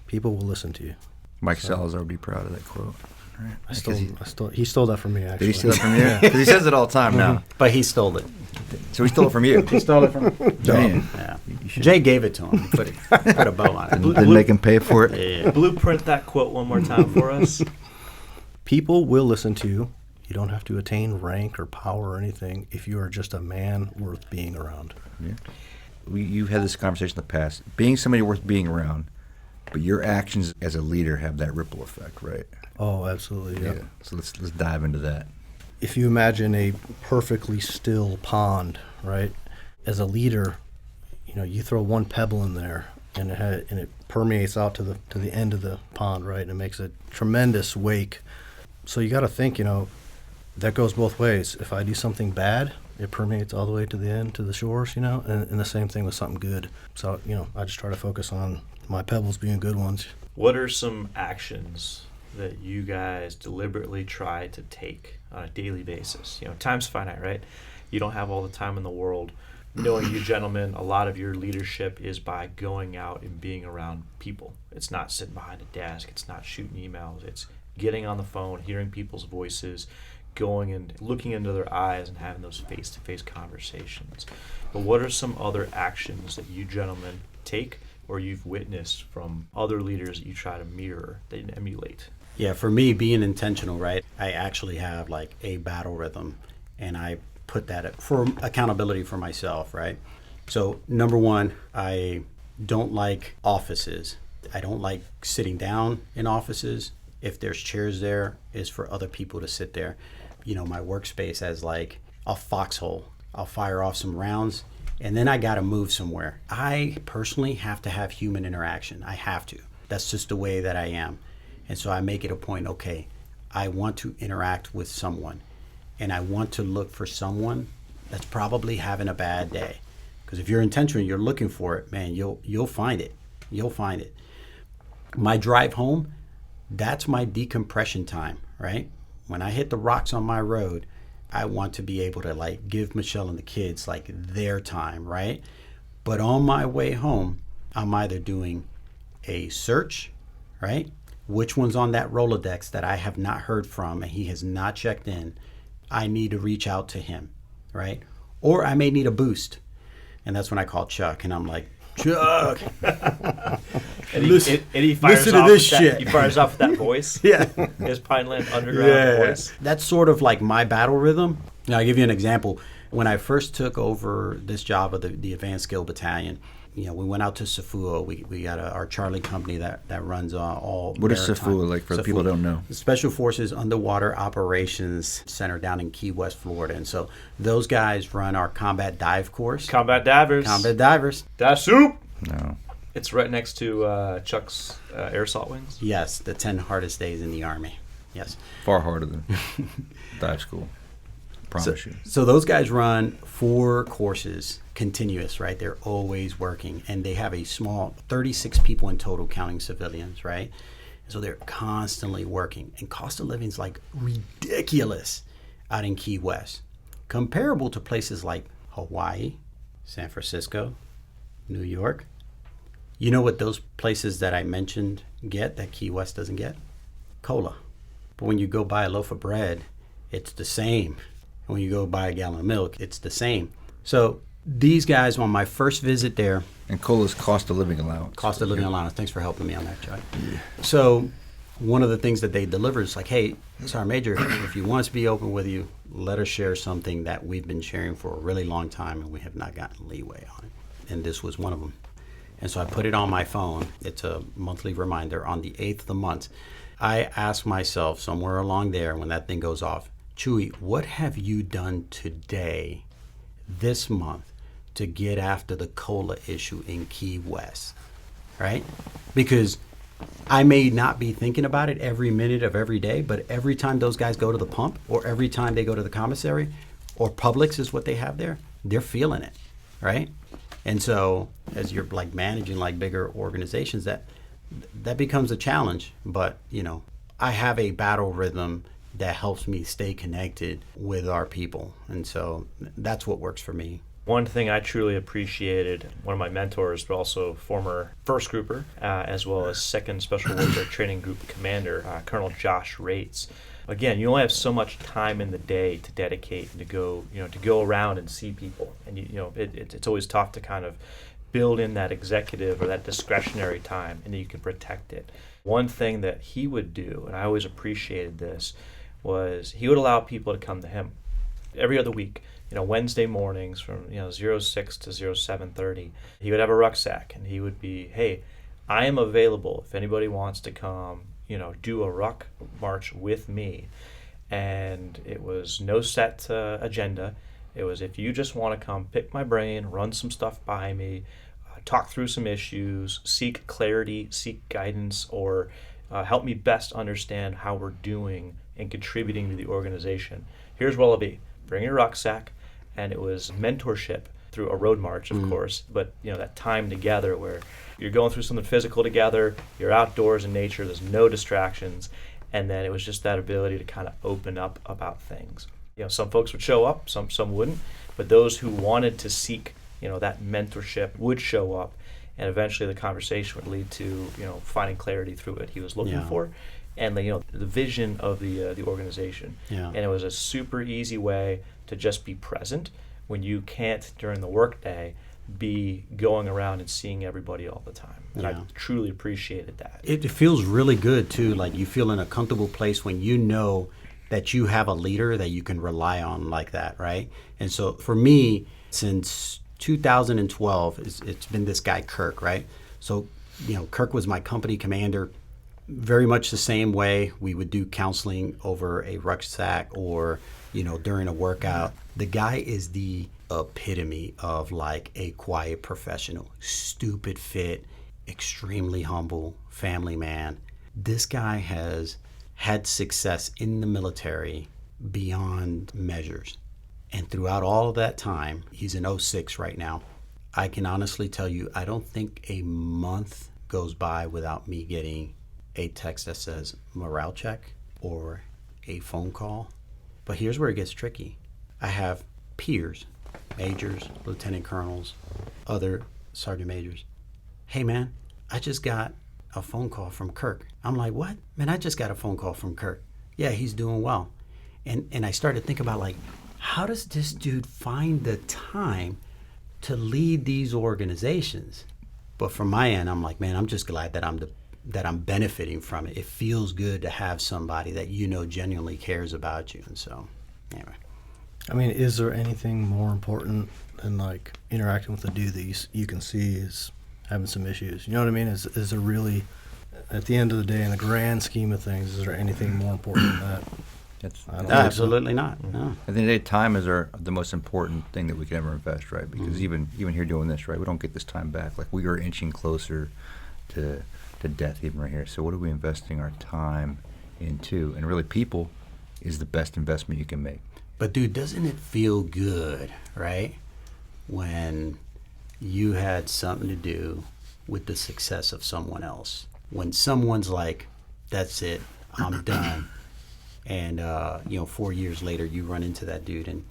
people will listen to you. Mike Salazar would be proud of that quote. Right. He stole that from me, actually. Did he steal it from you? Because he says it all the time now. But he stole it. So he stole it from you. He stole it from Man. Yeah. Jay gave it to him. He put a bow on it. Didn't make him pay for it. Yeah. Blueprint that quote one more time for us. People will listen to you. You don't have to attain rank or power or anything if you are just a man worth being around. Yeah. You've had this conversation in the past. Being somebody worth being around, but your actions as a leader have that ripple effect, right? Oh, absolutely. Yeah. So let's dive into that. If you imagine a perfectly still pond, right? As a leader, you know, you throw one pebble in there, and it permeates out to the end of the pond, right? And it makes a tremendous wake. So you got to think, you know, that goes both ways. If I do something bad, it permeates all the way to the end, to the shores, you know, and the same thing with something good. So, you know, I just try to focus on my pebbles being good ones. What are some actions that you guys deliberately try to take on a daily basis? You know, time's finite, right? You don't have all the time in the world. Knowing you gentlemen, a lot of your leadership is by going out and being around people. It's not sitting behind a desk. It's not shooting emails. It's getting on the phone, hearing people's voices, going and looking into their eyes and having those face-to-face conversations. But what are some other actions that you gentlemen take or you've witnessed from other leaders that you try to mirror, that you emulate? Yeah, for me, being intentional, right? I actually have like a battle rhythm, and I put that for accountability for myself, right? So number one, I don't like offices. I don't like sitting down in offices. If there's chairs there, it's for other people to sit there. You know, my workspace as like a foxhole. I'll fire off some rounds, and then I got to move somewhere. I personally have to have human interaction. I have to. That's just the way that I am. And so I make it a point, okay, I want to interact with someone, and I want to look for someone that's probably having a bad day. Because if you're intentional, you're looking for it, man, you'll find it. You'll find it. My drive home, that's my decompression time, right? When I hit the rocks on my road, I want to be able to like give Michelle and the kids like their time, right? But on my way home, I'm either doing a search, right? Which one's on that Rolodex that I have not heard from and he has not checked in? I need to reach out to him, right? Or I may need a boost. And that's when I call Chuck and I'm like, Chuck. And he fires listen off to this with shit. He fires off with that voice. Yeah. His Pineland Underground voice. That's sort of like my battle rhythm. Now, I'll give you an example. When I first took over this job of the Advanced Skill Battalion, you know, we went out to Safua. We got our Charlie company that runs all. What is maritime. Safua like for the people who don't know? Special Forces Underwater Operations Center down in Key West, Florida. And so those guys run our combat dive course. Combat divers. Combat divers. Dive soup. No. It's right next to Chuck's air assault wings. Yes, the 10 hardest days in the Army. Yes. Far harder than dive school. Promise you. So those guys run 4 courses continuous, right? They're always working, and they have a small 36 people in total, counting civilians, right? So they're constantly working, and cost of living is like ridiculous out in Key West, comparable to places like Hawaii, San Francisco, New York. You know what those places that I mentioned get that Key West doesn't get? Cola. But when you go buy a loaf of bread, it's the same. When you go buy a gallon of milk, it's the same. So these guys, on my first visit there, And COLA's cost of living allowance. cost of living allowance. Thanks for helping me on that, Chuy. Yeah. So one of the things that they deliver is like, hey, Sergeant Major, if you want us to be open with you, let us share something that we've been sharing for a really long time and we have not gotten leeway on it. And this was one of them. And so I put it on my phone. It's a monthly reminder on the 8th of the month. I ask myself somewhere along there when that thing goes off, Chuy, what have you done today this month to get after the cola issue in Key West, right? Because I may not be thinking about it every minute of every day, but every time those guys go to the pump, or every time they go to the commissary, or Publix is what they have there, they're feeling it, right? And so as you're like managing like bigger organizations, that becomes a challenge. But, you know, I have a battle rhythm that helps me stay connected with our people. And so that's what works for me. One thing I truly appreciated, one of my mentors, but also former first grouper, as well as second Special Warfare Training Group commander, Colonel Josh Rates. Again, you only have so much time in the day to dedicate to go around and see people, and it's always tough to kind of build in that executive or that discretionary time, and that you can protect it. One thing that he would do, and I always appreciated this, was he would allow people to come to him every other week. Wednesday mornings from 06 to 07:30, he would have a rucksack, and he would be, hey, I am available if anybody wants to come, do a ruck march with me. And it was no set agenda. It was, if you just want to come pick my brain, run some stuff by me, talk through some issues, seek clarity, seek guidance, or help me best understand how we're doing and contributing to the organization. Here's what I'll be. Bring your rucksack. And it was mentorship through a road march, of course, but that time together where you're going through something physical together, you're outdoors in nature, there's no distractions, and then it was just that ability to kind of open up about things. Some folks would show up, some wouldn't, but those who wanted to seek that mentorship would show up, and eventually the conversation would lead to finding clarity through what he was looking for, and the vision of the organization. And it was a super easy way to just be present when you can't, during the workday, be going around and seeing everybody all the time. And I truly appreciated that. It feels really good too, like you feel in a comfortable place when you know that you have a leader that you can rely on like that, right? And so for me, since 2012, it's been this guy Kirk, right? So Kirk was my company commander. Very much the same way we would do counseling over a rucksack or during a workout. The guy is the epitome of like a quiet professional, stupid fit, extremely humble, family man. This guy has had success in the military beyond measures. And throughout all of that time, he's in 06 right now. I can honestly tell you, I don't think a month goes by without me getting a text that says morale check or a phone call. But here's where it gets tricky. I have peers, majors, lieutenant colonels, other sergeant majors. Hey man, I just got a phone call from Kirk. I'm like, what? Man, I just got a phone call from Kirk. Yeah, he's doing well. And I started to think about like, how does this dude find the time to lead these organizations? But from my end, I'm like, man, I'm just glad that I'm benefiting from it. It feels good to have somebody that genuinely cares about you. And so, anyway. I mean, is there anything more important than like interacting with a dude that you can see is having some issues? You know what I mean? Is there really, at the end of the day, in the grand scheme of things, is there anything more important than that? Absolutely not. No. At the end of the day, time is the most important thing that we can ever invest, right? Because even here doing this, right, we don't get this time back. Like we are inching closer to death even right here. So what are we investing our time into? And really, people is the best investment you can make. But dude, doesn't it feel good, right, when you had something to do with the success of someone else? When someone's like, that's it, I'm done. And 4 years later, you run into that dude, and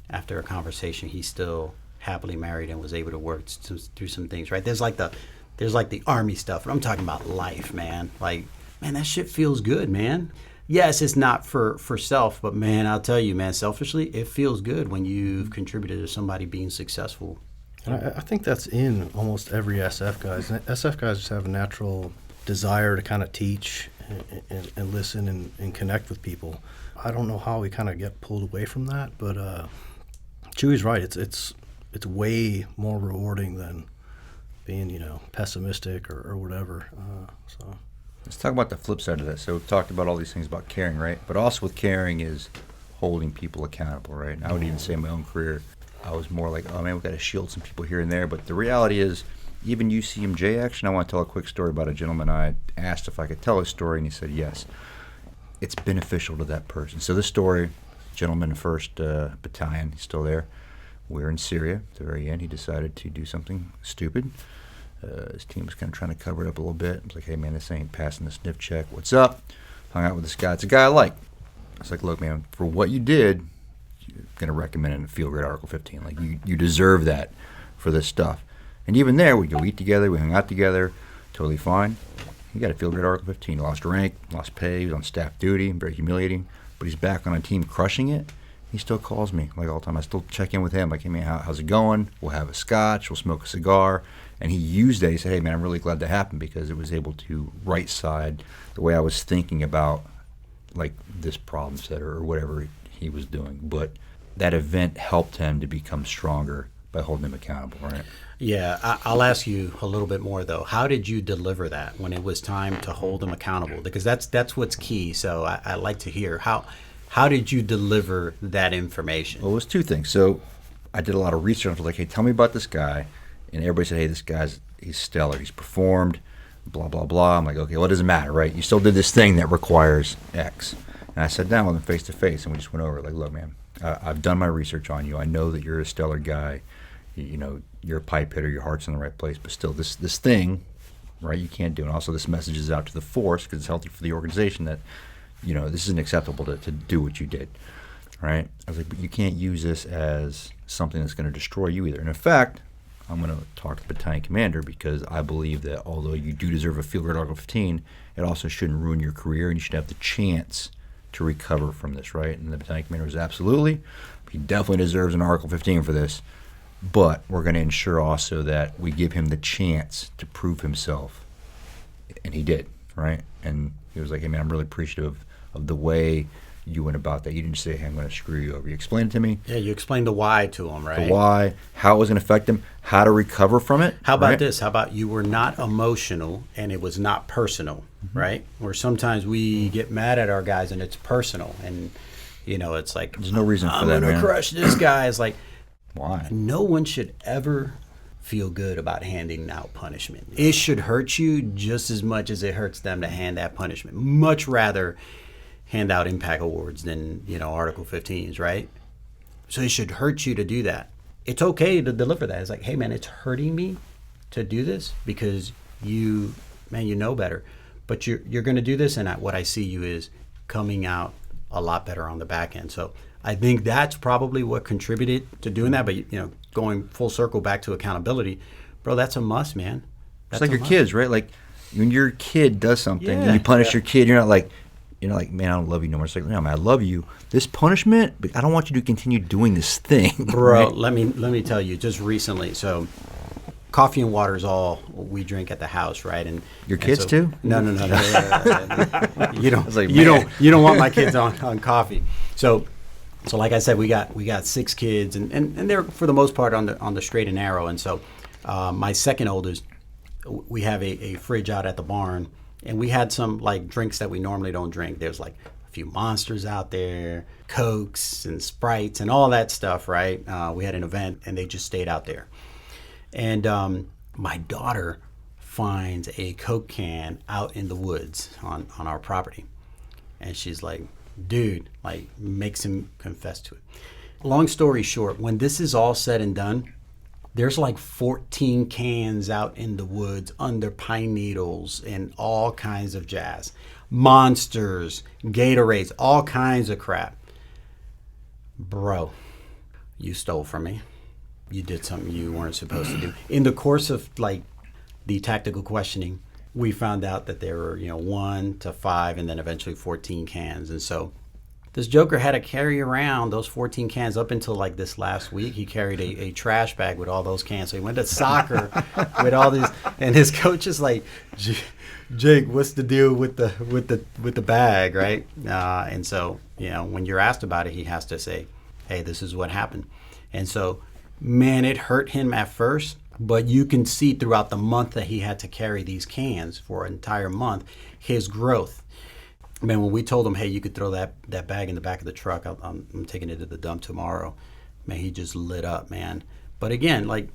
after a conversation, he's still happily married and was able to work through some things, right? There's like the army stuff, but I'm talking about life, man. Like, man, that shit feels good, man. Yes, it's not for self, but man, I'll tell you, man, selfishly, it feels good when you've contributed to somebody being successful. And I think that's in almost every SF guys. SF guys just have a natural desire to kind of teach and listen and connect with people. I don't know how we kind of get pulled away from that, but Chuy's right. It's way more rewarding than being pessimistic or whatever. So let's talk about the flip side of that. So we've talked about all these things about caring, right? But also with caring is holding people accountable, right? And I would even say in my own career, I was more like, oh man, we've got to shield some people here and there. But the reality is, even UCMJ action, I want to tell a quick story about a gentleman. I asked if I could tell his story, and he said yes. It's beneficial to that person. So this story, gentleman in 1st Battalion, he's still there. We're in Syria. At the very end, he decided to do something stupid. His team was kind of trying to cover it up a little bit. I was like, hey, man, this ain't passing the sniff check. What's up? Hung out with this guy. It's a guy I like. I was like, look, man, for what you did, you're going to recommend it in Field Grade Article 15. Like, you deserve that for this stuff. And even there, we go eat together. We hung out together. Totally fine. He got a Field Grade Article 15. Lost rank, lost pay. He was on staff duty. Very humiliating. But he's back on a team crushing it. He still calls me like all the time. I still check in with him. Like, hey, man, how's it going? We'll have a scotch. We'll smoke a cigar. And he used that. He said, hey, man, I'm really glad that happened because it was able to right side the way I was thinking about, like, this problem set or whatever he was doing. But that event helped him to become stronger by holding him accountable, right? Yeah, I'll ask you a little bit more, though. How did you deliver that when it was time to hold him accountable? Because that's what's key. So I'd like to hear, how did you deliver that information? Well, it was two things. So I did a lot of research. I was like, hey, tell me about this guy. And everybody said, hey, this guy's he's stellar. He's performed, blah, blah, blah. I'm like, okay, well, it doesn't matter, right? You still did this thing that requires X. And I sat down with him face to face, and we just went over it. Like, look, man, I've done my research on you. I know that you're a stellar guy. You know, you're a pipe hitter. Your heart's in the right place. But still, this thing, right, you can't do. And also this message is out to the force because it's healthy for the organization that, you know, this isn't acceptable to do what you did, right? I was like, but you can't use this as something that's going to destroy you either. And in fact, I'm going to talk to the battalion commander because I believe that although you do deserve a Field Grade Article 15, it also shouldn't ruin your career, and you should have the chance to recover from this, right? And the battalion commander was absolutely, he definitely deserves an Article 15 for this, but we're going to ensure also that we give him the chance to prove himself, and he did, right? And he was like, hey, man, I'm really appreciative of the way you went about that. You didn't say, hey, I'm going to screw you over. You explained it to me. Yeah, you explained the why to him, right? The why, how it was going to affect him, how to recover from it. How about right? this? How about you were not emotional and it was not personal, right? Where sometimes we get mad at our guys and it's personal, and you know, it's like there's no reason for I'm that, gonna man. crush this guy. It's like, why? no one should ever feel good about handing out punishment. It should hurt you just as much as it hurts them to hand that punishment. Much rather hand out impact awards than, you know, Article 15s, right? So it should hurt you to do that. It's okay to deliver that. It's like, hey, man, it's hurting me to do this because you know better. But you're going to do this, and what I see you is coming out a lot better on the back end. So I think that's probably what contributed to doing that. But, you know, going full circle back to accountability, bro, that's a must, man. It's like your kids, right? Like when your kid does something Yeah. and you punish your kid, you're not like, man, I don't love you no more. It's like, no, man, I love you. This punishment, but I don't want you to continue doing this thing. Bro, right? let me tell you, just recently, so coffee and water is all we drink at the house, right? And Your kids too? No. You don't. was like, you man. don't want my kids on coffee. So like I said, we got 6 kids, and they're for the most part on the straight and narrow. And so my second oldest, we have a fridge out at the barn. And we had some like drinks that we normally don't drink. There's like a few Monsters out there, Cokes and Sprites and all that stuff, right? We had an event and they just stayed out there. And my daughter finds a Coke can out in the woods on our property. And she's like, dude, like makes him confess to it. Long story short, when this is all said and done, there's like 14 cans out in the woods under pine needles and all kinds of jazz. Monsters, Gatorades, all kinds of crap. Bro, you stole from me. You did something you weren't supposed to do. In the course of like the tactical questioning, we found out that there were, 1 to 5 and then eventually 14 cans. And so this joker had to carry around those 14 cans up until like this last week. He carried a trash bag with all those cans. So he went to soccer with all these, and his coach is like, Jake, what's the deal with the bag, right? And so, when you're asked about it, he has to say, hey, this is what happened. And so, man, it hurt him at first, but you can see throughout the month that he had to carry these cans for an entire month, his growth. Man, when we told him, hey, you could throw that bag in the back of the truck, I'm taking it to the dump tomorrow. man, he just lit up, man. But again, like,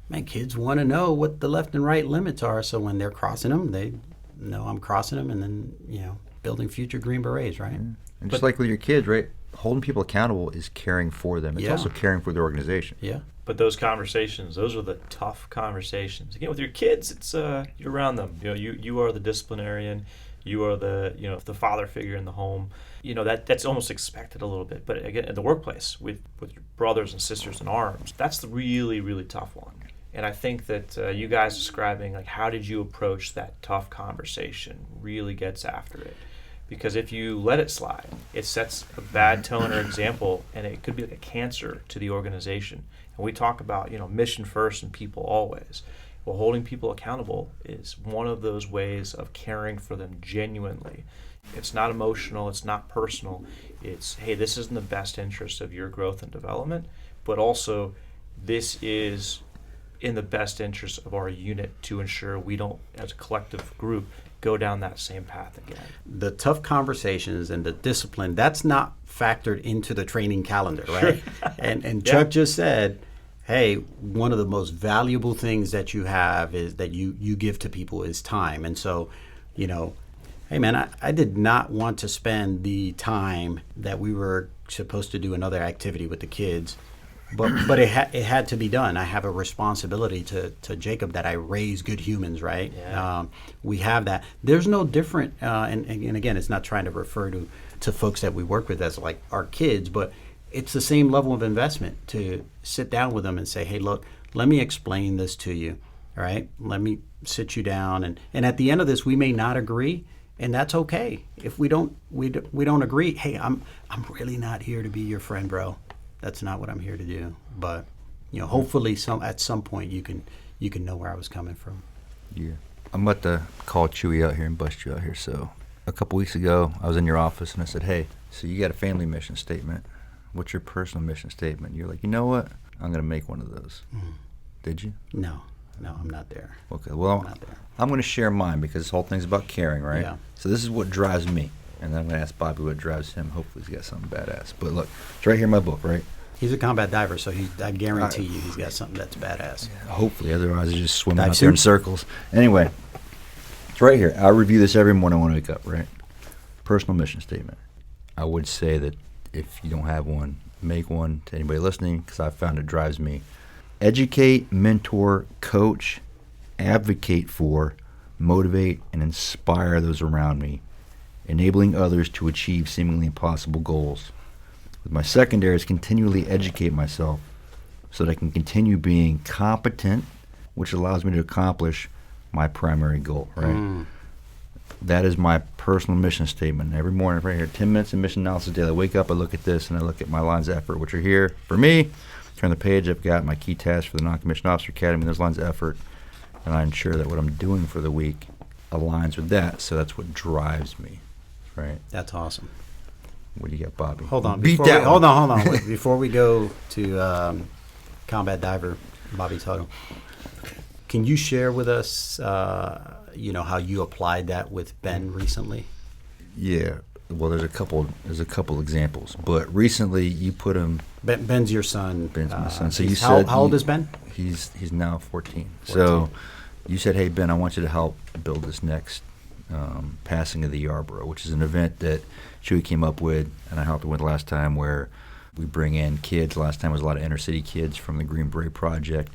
man, kids want to know what the left and right limits are, so when they're crossing them, they know I'm crossing them, and then, building future Green Berets, right? And just like with your kids, right? Holding people accountable is caring for them. It's also caring for the organization. Yeah. But those conversations, those are the tough conversations. Again, with your kids, it's you're around them. You are the disciplinarian. You are the father figure in the home. That's almost expected a little bit. But again, in the workplace with your brothers and sisters in arms, that's the really, really tough one. And I think that you guys describing, like, how did you approach that tough conversation really gets after it. Because if you let it slide, it sets a bad tone or example, and it could be like a cancer to the organization. And we talk about, mission first and people always. Well, holding people accountable is one of those ways of caring for them genuinely. It's not emotional, it's not personal. It's, hey, this is in the best interest of your growth and development, but also this is in the best interest of our unit to ensure we don't, as a collective group, go down that same path again. The tough conversations and the discipline, that's not factored into the training calendar, right? Sure. And Chuck just said, hey, one of the most valuable things that you have is that you give to people is time. And so, hey man, I did not want to spend the time that we were supposed to do another activity with the kids, but it had to be done. I have a responsibility to Jacob that I raise good humans, right? Yeah. We have that. There's no different, and again, it's not trying to refer to folks that we work with as like our kids, but it's the same level of investment to sit down with them and say, hey, look, let me explain this to you, all right? Let me sit you down, and at the end of this, we may not agree, and that's okay. If we don't agree, hey, I'm really not here to be your friend, bro. That's not what I'm here to do. But hopefully at some point you can know where I was coming from. Yeah. I'm about to call Chuy out here and bust you out here. So a couple weeks ago, I was in your office and I said, hey, so you got a family mission statement. What's your personal mission statement? You're like, you know what? I'm going to make one of those. Did you? No, I'm not there. Okay, well, I'm going to share mine because this whole thing's about caring, right? Yeah. So this is what drives me. And then I'm going to ask Bobby what drives him. Hopefully he's got something badass. But look, it's right here in my book, right? He's a combat diver, so I guarantee you he's got something that's badass. Hopefully, otherwise he's just swimming Dive out there in suit? circles. Anyway, it's right here. I review this every morning when I wake up, right? Personal mission statement. I would say that if you don't have one, make one to anybody listening, because I found it drives me. Educate, mentor, coach, advocate for, motivate, and inspire those around me, enabling others to achieve seemingly impossible goals. With my secondary is continually educate myself so that I can continue being competent, which allows me to accomplish my primary goal, right? That is my personal mission statement. Every morning, right here, 10 minutes of mission analysis daily. I wake up, I look at this, and I look at my lines of effort, which are here for me. Turn the page, I've got my key tasks for the Noncommission Officer Academy. There's lines of effort, and I ensure that what I'm doing for the week aligns with that, so that's what drives me, right? That's awesome. What do you got, Bobby? Hold on. Beat that. Hold on. Wait, before we go to combat diver Bobby Tuttle, can you share with us, how you applied that with Ben recently? Yeah. Well, there's a couple examples, but recently you put him. Ben's your son. Ben's my son. So you how said old is Ben? He's now 14. So you said, hey Ben, I want you to help build this next passing of the Yarborough, which is an event that Chuy came up with, and I helped him with last time, where we bring in kids. Last time was a lot of inner city kids from the Green Beret Project,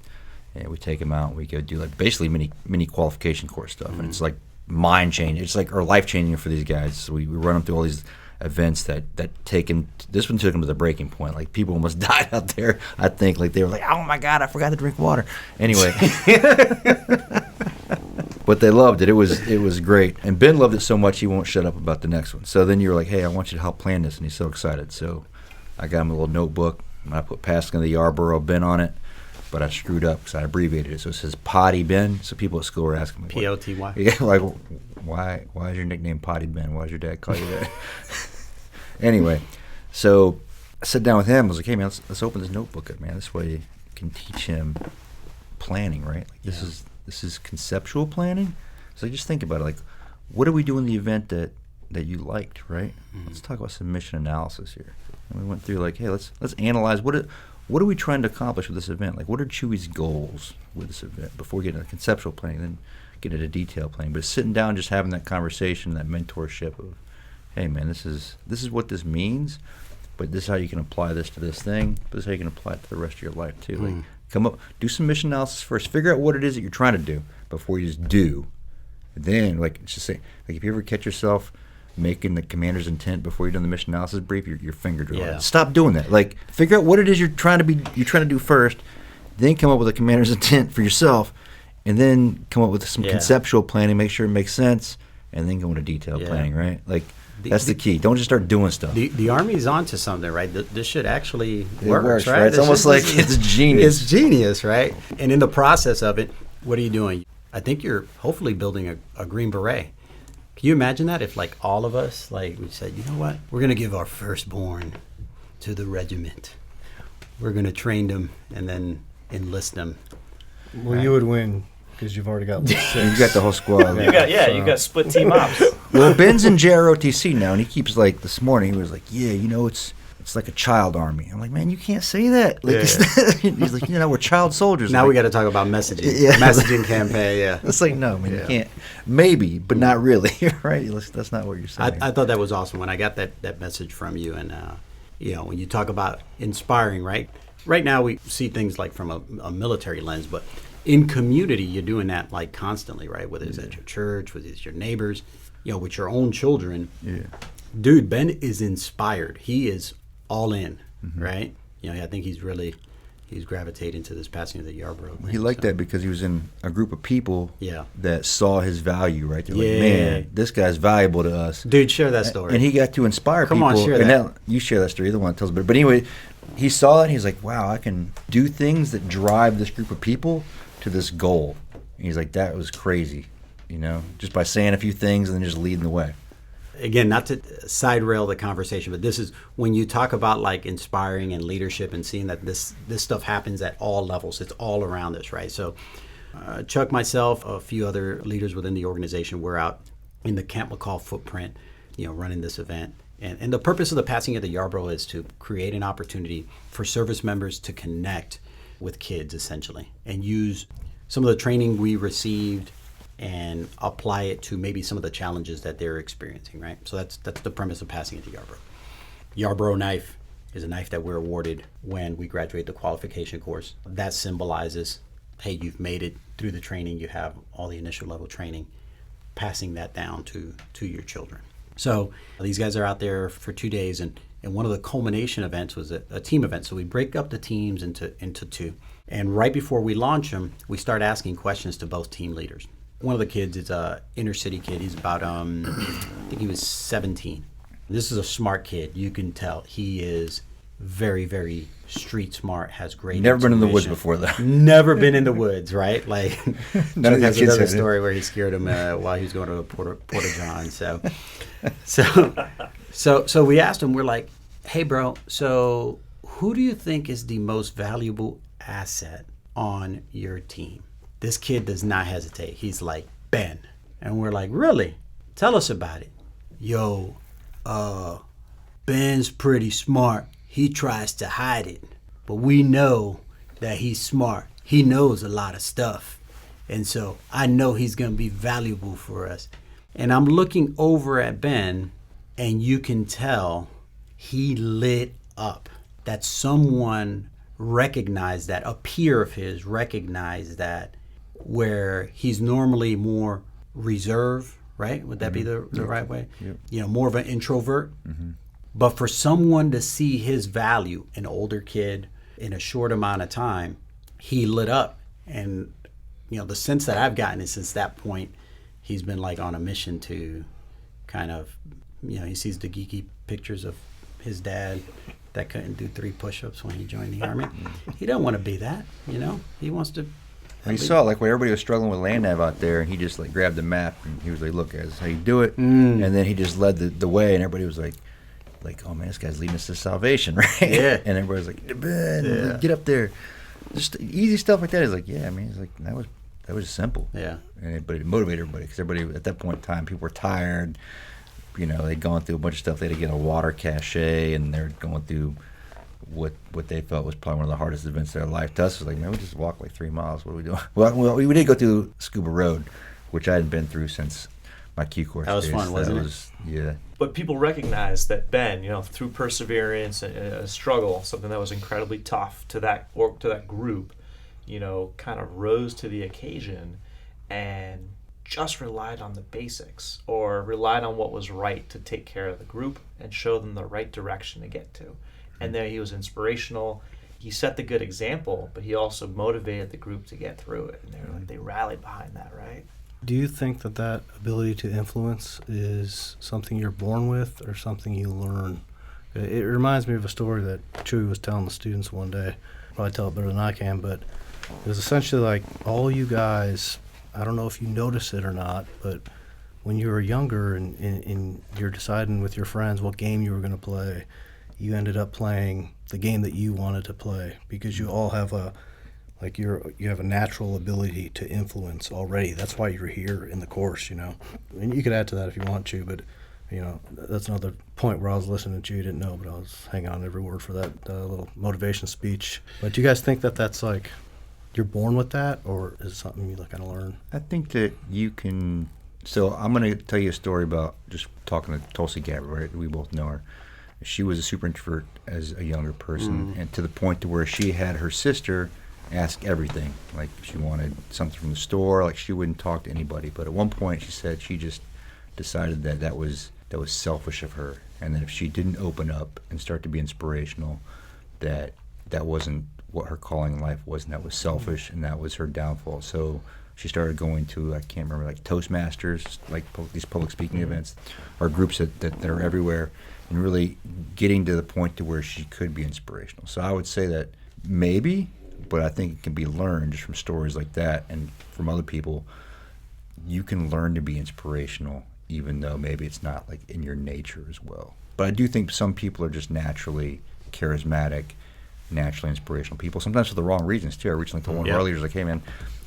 and we take them out and we go do like basically mini qualification course stuff, and it's like mind changing. It's like or life changing for these guys. So we run them through all these events that take him. This one took them to the breaking point. Like people almost died out there. I think like they were like, oh my god, I forgot to drink water. Anyway. But they loved it. It was great. And Ben loved it so much he won't shut up about the next one. So then you were like, hey, I want you to help plan this. And he's so excited. So I got him a little notebook. And I put Passing of the Yarborough Ben on it. But I screwed up because I abbreviated it. So it says Potty Ben. So people at school were asking me. P-O-T-Y? Yeah, like, why is your nickname Potty Ben? Why does your dad call you that? Anyway, so I sat down with him. I was like, hey, man, let's open this notebook up, man. This way you can teach him planning, right? Like This is conceptual planning. So just think about it. Like, what do we do in the event that you liked, right? Let's talk about some mission analysis here. And we went through like, hey, let's analyze what what are we trying to accomplish with this event? Like, what are Chuy's goals with this event before we get into conceptual planning, then get into detailed planning? But sitting down, just having that conversation, that mentorship of, hey, man, this is what this means, but this is how you can apply this to this thing, but this is how you can apply it to the rest of your life, too. Like, come up, do some mission analysis first. Figure out what it is that you're trying to do before you just do. Then, like, just say, like, if you ever catch yourself making the commander's intent before you're done the mission analysis brief, your finger drilling. Yeah. Stop doing that. Like, figure out what it is you're trying to do first, then come up with a commander's intent for yourself, and then come up with some conceptual planning, make sure it makes sense, and then go into detailed planning, right? Like, that's the key. Don't just start doing stuff. The Army's onto something, right? This should actually It work, works, right? It's almost like it's genius. It's genius, right? And in the process of it, what are you doing? I think you're hopefully building a Green Beret. Can you imagine that if, like, all of us, like, we said, you know what? We're going to give our firstborn to the regiment. We're going to train them and then enlist them. Well, you would win because you've already got 6. You've got the whole squad. You got split team ops. Well, Ben's in JROTC now, and he keeps, like, this morning, he was like, yeah, you know, it's like a child army. I'm like, man, you can't say that. Like, he's like, you know, we're child soldiers. Now like, we got to talk about messaging. Yeah. Messaging campaign, yeah. It's like, no, man, you can't. Maybe, but not really, right? That's not what you're saying. I thought that was awesome when I got that message from you. And, you know, when you talk about inspiring, right? Right now we see things like from a military lens, but in community, you're doing that, like, constantly, right? Whether it's at your church, whether it's your neighbors, you know, with your own children. Yeah. Dude, Ben is inspired. He is all in, right? You know, I think he's gravitating to this passing of the Yarborough thing. He liked that because he was in a group of people Yeah. that saw his value, right? They're Yeah. like, man, this guy's valuable to us. Dude, share that story. And he got to inspire Come people. on, share and that. You share that story. You're the one that tells it. But anyway, he saw it and he's like, wow, I can do things that drive this group of people to this goal. And he's like, that was crazy, you know, just by saying a few things and then just leading the way. Again, not to side rail the conversation, but this is when you talk about, like, inspiring and leadership and seeing that this stuff happens at all levels. It's all around us, right? So Chuck, myself, a few other leaders within the organization, we're out in the Camp McCall footprint, you know, running this event. And the purpose of the passing of the Yarborough is to create an opportunity for service members to connect with kids, essentially, and use some of the training we received and apply it to maybe some of the challenges that they're experiencing, right? So that's the premise of passing it to Yarborough. Yarborough knife is a knife that we're awarded when we graduate the qualification course. That symbolizes, hey, you've made it through the training, you have all the initial level training, passing that down to your children. So these guys are out there for 2 days, and one of the culmination events was a team event. So we break up the teams into two. And right before we launch them, we start asking questions to both team leaders. One of the kids is a inner city kid. He's about, I think he was 17. This is a smart kid. You can tell he is very, very street smart, has great Never been in the woods intuition. before, though. Never been in the woods, right? Like, None of has these kids another have. story where he scared him while he was going to a Porta John. So we asked him, we're like, hey, bro, so who do you think is the most valuable asset on your team? This kid does not hesitate. He's like, Ben. And we're like, really? Tell us about it. Yo, Ben's pretty smart. He tries to hide it. But we know that he's smart. He knows a lot of stuff. And so I know he's going to be valuable for us. And I'm looking over at Ben, and you can tell he lit up. That someone recognized that, a peer of his recognized that, where he's normally more reserved, right? Would that be the right way? Yep. You know, more of an introvert. Mm-hmm. But for someone to see his value, an older kid, in a short amount of time, he lit up. And, you know, the sense that I've gotten is since that point, he's been like on a mission to kind of, you know, he sees the geeky pictures of his dad that couldn't do 3 push-ups when he joined the Army. He don't want to be that, you know? He wants to... And he saw it, like, when everybody was struggling with land nav out there, and he just, like, grabbed the map, and he was like, look, guys, this is how you do it. And then he just led the way, and everybody was like, oh, man, this guy's leading us to salvation, right? Yeah. And everybody was like, Ben, get up there. Just easy stuff like that. He's like, yeah, I mean, he's like, that was simple. Yeah. But it motivated everybody, because everybody, at that point in time, people were tired. You know, they'd gone through a bunch of stuff. They had to get a water cache, and they're going through what they felt was probably one of the hardest events of their life. To us, it was like, man, we just walked like 3 miles. What are we doing? Well, we did go through Scuba Road, which I hadn't been through since my Q course. That was days. fun, wasn't it? Yeah. But people recognize that Ben, through perseverance and a struggle, something that was incredibly tough to that group, kind of rose to the occasion and just relied on the basics, or relied on what was right to take care of the group and show them the right direction to get to. And then he was inspirational. He set the good example, but he also motivated the group to get through it. And they rallied behind that, right? Do you think that ability to influence is something you're born with or something you learn? It reminds me of a story that Chuy was telling the students one day. Probably tell it better than I can, but it was essentially like all you guys, I don't know if you notice it or not, but when you were younger and you're deciding with your friends what game you were going to play, you ended up playing the game that you wanted to play because you all have you have a natural ability to influence already. That's why you're here in the course, And you could add to that if you want to, but that's another point where I was listening to you, didn't know, but I was hanging on every word for that little motivation speech. But do you guys think that that's like you're born with that, or is it something you kind of learn? I think that you can. So I'm going to tell you a story about just talking to Tulsi Gabbard, right? We both know her. She was a super introvert as a younger person, and to the point to where she had her sister ask everything. Like, she wanted something from the store, like she wouldn't talk to anybody. But at one point she said she just decided that was selfish of her, and that if she didn't open up and start to be inspirational, that wasn't what her calling in life was, and that was selfish, and that was her downfall. So she started going to, I can't remember, like Toastmasters, like these public speaking events, or groups that are everywhere, and really getting to the point to where she could be inspirational. So I would say that maybe, but I think it can be learned just from stories like that and from other people. You can learn to be inspirational, even though maybe it's not like in your nature as well. But I do think some people are just naturally charismatic, naturally inspirational people, sometimes for the wrong reasons too. I recently told one of our leaders, like, hey man,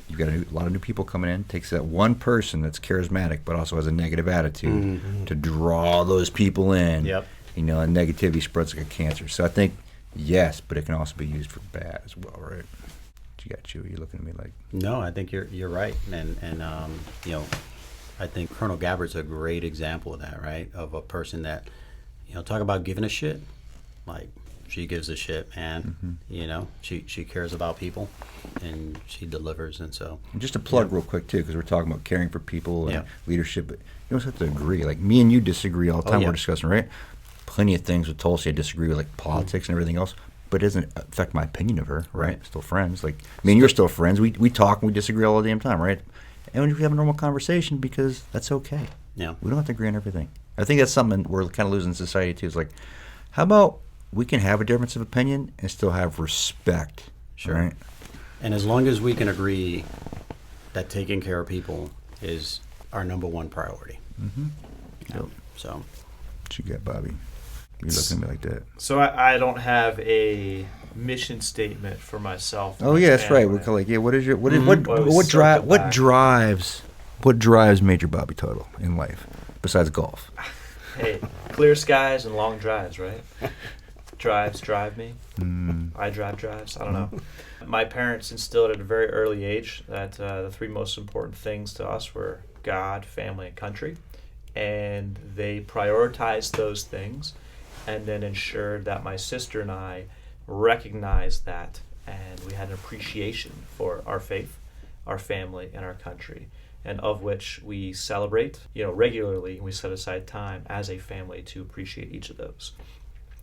you've got a lot of new people coming in. It takes that one person that's charismatic but also has a negative attitude to draw those people in. Yep. And negativity spreads like a cancer. So I think yes, but it can also be used for bad as well, right? What you got, Chuy? You're looking at me like... No, I think you're right, and I think Colonel Gabbard's a great example of that, right? Of a person that, talk about giving a shit, like she gives a shit, man. She cares about people, and she delivers, and so. And just to plug real quick too, because we're talking about caring for people and leadership, but you don't have to agree. Like me and you disagree all the time. We're discussing, right? Plenty of things with Tulsi I disagree with, like politics and everything else, but it doesn't affect my opinion of her, right? Still friends. Like, me and you're still friends. We talk and we disagree all the damn time, right? And we have a normal conversation because that's okay. Yeah. We don't have to agree on everything. I think that's something we're kind of losing in society too. It's like, how about we can have a difference of opinion and still have respect, right? And as long as we can agree that taking care of people is our number one priority. Yep. So. What you got, Bobby? You're looking at me like that. So I don't have a mission statement for myself. Oh yeah, that's right. We're kind of like, what is your what drives Major Bobby Tuttle in life besides golf? Hey, clear skies and long drives, right? Drives drive me. I drive drives. I don't know. My parents instilled at a very early age that the three most important things to us were God, family, and country. And they prioritized those things and then ensured that my sister and I recognized that, and we had an appreciation for our faith, our family, and our country, and of which we celebrate, regularly. We set aside time as a family to appreciate each of those.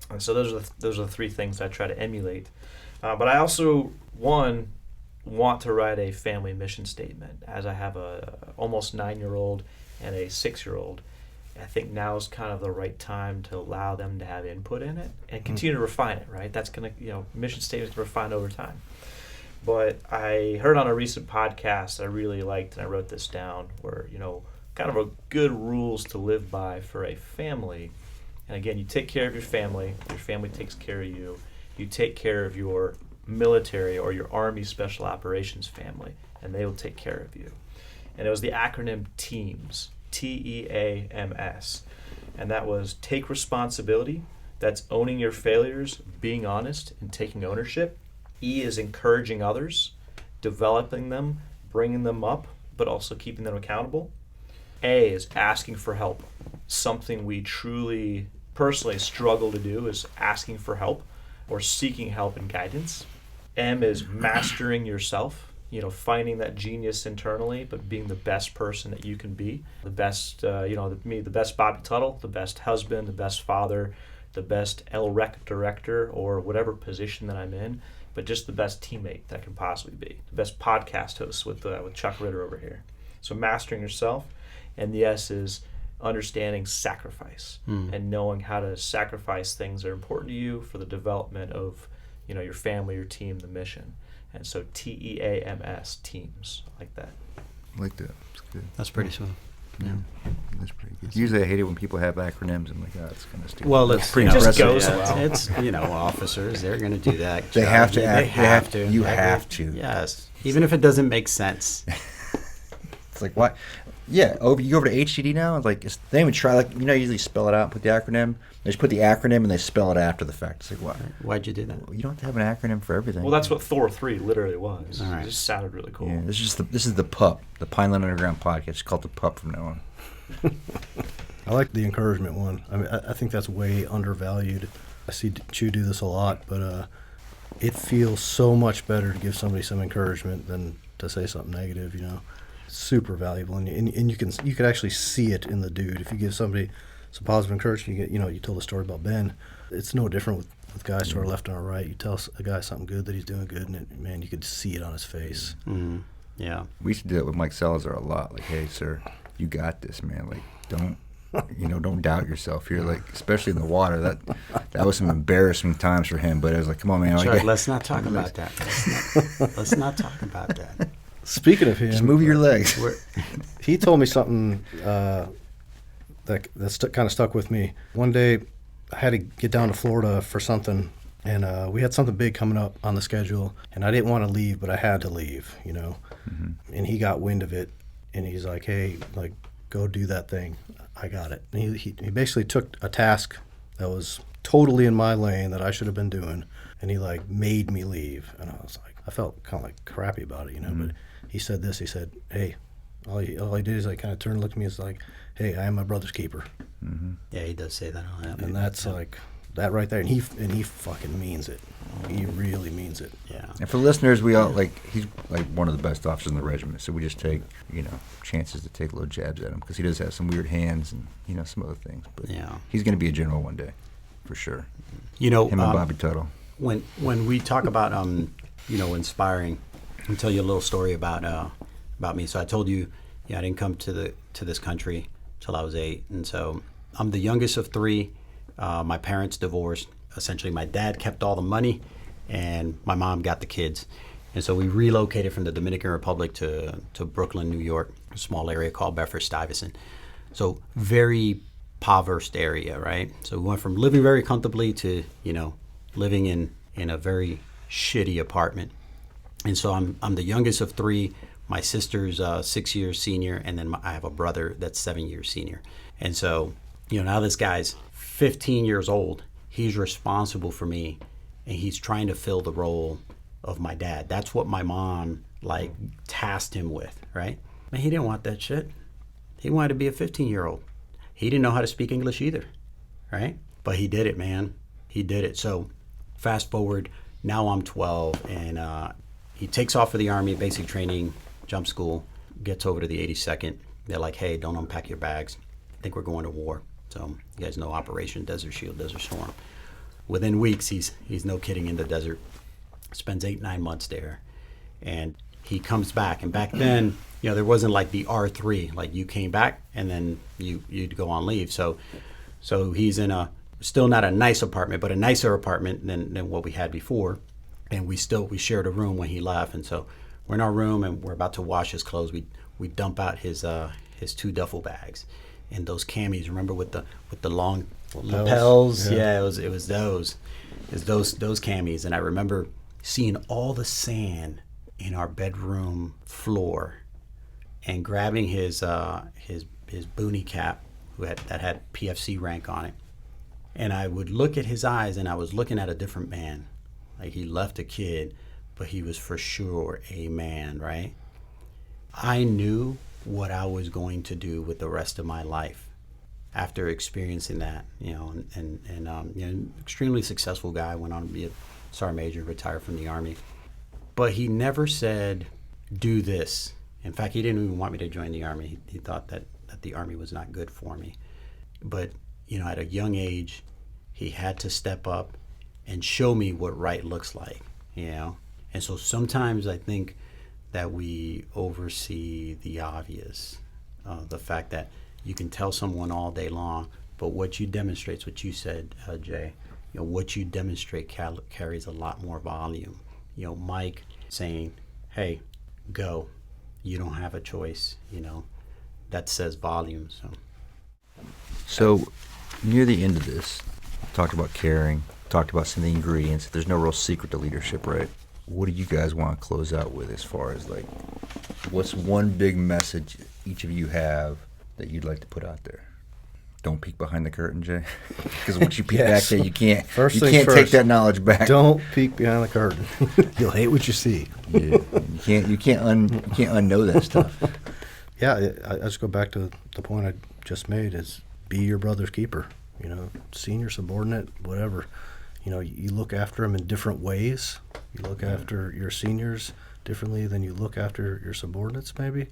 And so those are the three things I try to emulate. But I also, want to write a family mission statement, as I have a almost 9-year-old and a 6-year-old. I think now is kind of the right time to allow them to have input in it and continue to refine it, right? That's going to, mission statements can refine over time. But I heard on a recent podcast I really liked, and I wrote this down, where, kind of a good rules to live by for a family. And again, you take care of your family takes care of you. You take care of your military or your Army Special Operations family, and they will take care of you. And it was the acronym TEAMS, TEAMS. And that was take responsibility, That's owning your failures, being honest, and taking ownership. E is encouraging others, developing them, bringing them up, but also keeping them accountable. A is asking for help. Something we truly, personally struggle to do is asking for help or seeking help and guidance. M is mastering yourself, finding that genius internally, but being the best person that you can be. The best, the best Bobby Tuttle, the best husband, the best father, the best LREC director, or whatever position that I'm in, but just the best teammate that I can possibly be. The best podcast host with Chuck Ritter over here. So mastering yourself. And the S is understanding sacrifice and knowing how to sacrifice things that are important to you for the development of, your family, your team, the mission. And so TEAMS, teams, like that. I like that. It's good. That's pretty smooth. Yeah. That's pretty good. Usually I hate it when people have acronyms. I'm like, oh, it's kind of stupid. Well, it's pretty just impressive. goes yeah, well. It's officers. They're going to do that. They have to. They have to. You have to. Yes. Even if it doesn't make sense. It's like, what? Yeah, you go over to HDD now, it's like, they don't even try, usually spell it out and put the acronym. They just put the acronym and they spell it after the fact. It's like, what? Why'd you do that? Well, you don't have to have an acronym for everything. Well, that's what Thor 3 literally was. All right. It just sounded really cool. Yeah, this is the PUP, the Pineland Underground podcast. It's called the PUP from now on. I like the encouragement one. I mean, I think that's way undervalued. I see Chuy do this a lot, but it feels so much better to give somebody some encouragement than to say something negative, Super valuable, and you could actually see it in the dude. If you give somebody some positive encouragement, you told the story about Ben. It's no different with guys to our left and our right. You tell a guy something good that he's doing good, and you could see it on his face. Mm-hmm. Yeah. We used to do it with Mike Salazar a lot. Like, hey, sir, you got this, man. Like, don't doubt yourself here. Like, especially in the water. That was some embarrassing times for him. But I was like, come on, man. Sorry, let's not talk about that. Let's not talk about that. Speaking of him, just move your legs. He told me something that kind of stuck with me. One day, I had to get down to Florida for something, and we had something big coming up on the schedule, and I didn't want to leave, but I had to leave, Mm-hmm. And he got wind of it, and he's like, hey, go do that thing. I got it. And he basically took a task that was totally in my lane that I should have been doing, and he made me leave. And I felt kind of crappy about it, Mm-hmm. But he said this. He said, hey, all he did is kind of turned and looked at me. It's like, hey, I am my brother's keeper. Mm-hmm. Yeah, he does say that. And that's that right there. And he fucking means it. He really means it. Yeah. And for listeners, we all he's one of the best officers in the regiment. So we just take chances to take little jabs at him because he does have some weird hands and some other things. But Yeah. he's going to be a general one day, for sure. Him and Bobby Tuttle. When we talk about inspiring, I'll tell you a little story about me. So I told you, I didn't come to this country till I was 8, and so I'm the youngest of 3. My parents divorced. Essentially, my dad kept all the money, and my mom got the kids. And so we relocated from the Dominican Republic to Brooklyn, New York, a small area called Bedford-Stuyvesant. So very impoverished area, right? So we went from living very comfortably to living in a very shitty apartment. And so I'm the youngest of 3. My sister's 6 years senior, and then I have a brother that's 7 years senior. And so, now this guy's 15 years old. He's responsible for me, and he's trying to fill the role of my dad. That's what my mom tasked him with, right? And he didn't want that shit. He wanted to be a 15-year-old. He didn't know how to speak English either, right? But he did it, man. He did it. So fast forward, now I'm 12, and he takes off for the Army, basic training, jump school, gets over to the 82nd. They're like, hey, don't unpack your bags. I think we're going to war. So you guys know Operation Desert Shield, Desert Storm. Within weeks, he's no kidding, in the desert. Spends 8-9 months there. And he comes back. And back then, there wasn't the R3. You came back and then you'd go on leave. So he's in still not a nice apartment, but a nicer apartment than what we had before. And we shared a room when he left. And so we're in our room and we're about to wash his clothes. We dump out his 2 duffel bags. And those camis, remember with the long lapels? Yeah, it was those. It was those camis. And I remember seeing all the sand in our bedroom floor and grabbing his boonie cap that had PFC rank on it And I would look at his eyes, and I was looking at a different man. Like, he left a kid, but he was for sure a man, right? I knew what I was going to do with the rest of my life after experiencing that, you know, extremely successful guy, went on to be a sergeant major, retired from the Army. But he never said, do this. In fact, he didn't even want me to join the Army. He thought that the Army was not good for me. But, you know, at a young age, he had to step up and show me what right looks like, you know? And so sometimes I think that we oversee the obvious, the fact that you can tell someone all day long, but what you demonstrate, what you said, Jay, you know, what you demonstrate carries a lot more volume. You know, Mike saying, hey, go, you don't have a choice, you know, that says volume. So near the end of this, talked about caring, talked about some of the ingredients. There's no real secret to leadership, right? What do you guys want to close out with as far as, like, what's one big message each of you have that you'd like to put out there? Don't peek behind the curtain, Jay, because once you peek back there, you can't take that knowledge back. Don't peek behind the curtain. You'll hate what you see. Yeah, you can't unknow that stuff. Yeah, I just go back to the point I just made: is be your brother's keeper. You know, senior, subordinate, whatever. You know, you look after them in different ways. You look after your seniors differently than you look after your subordinates, maybe.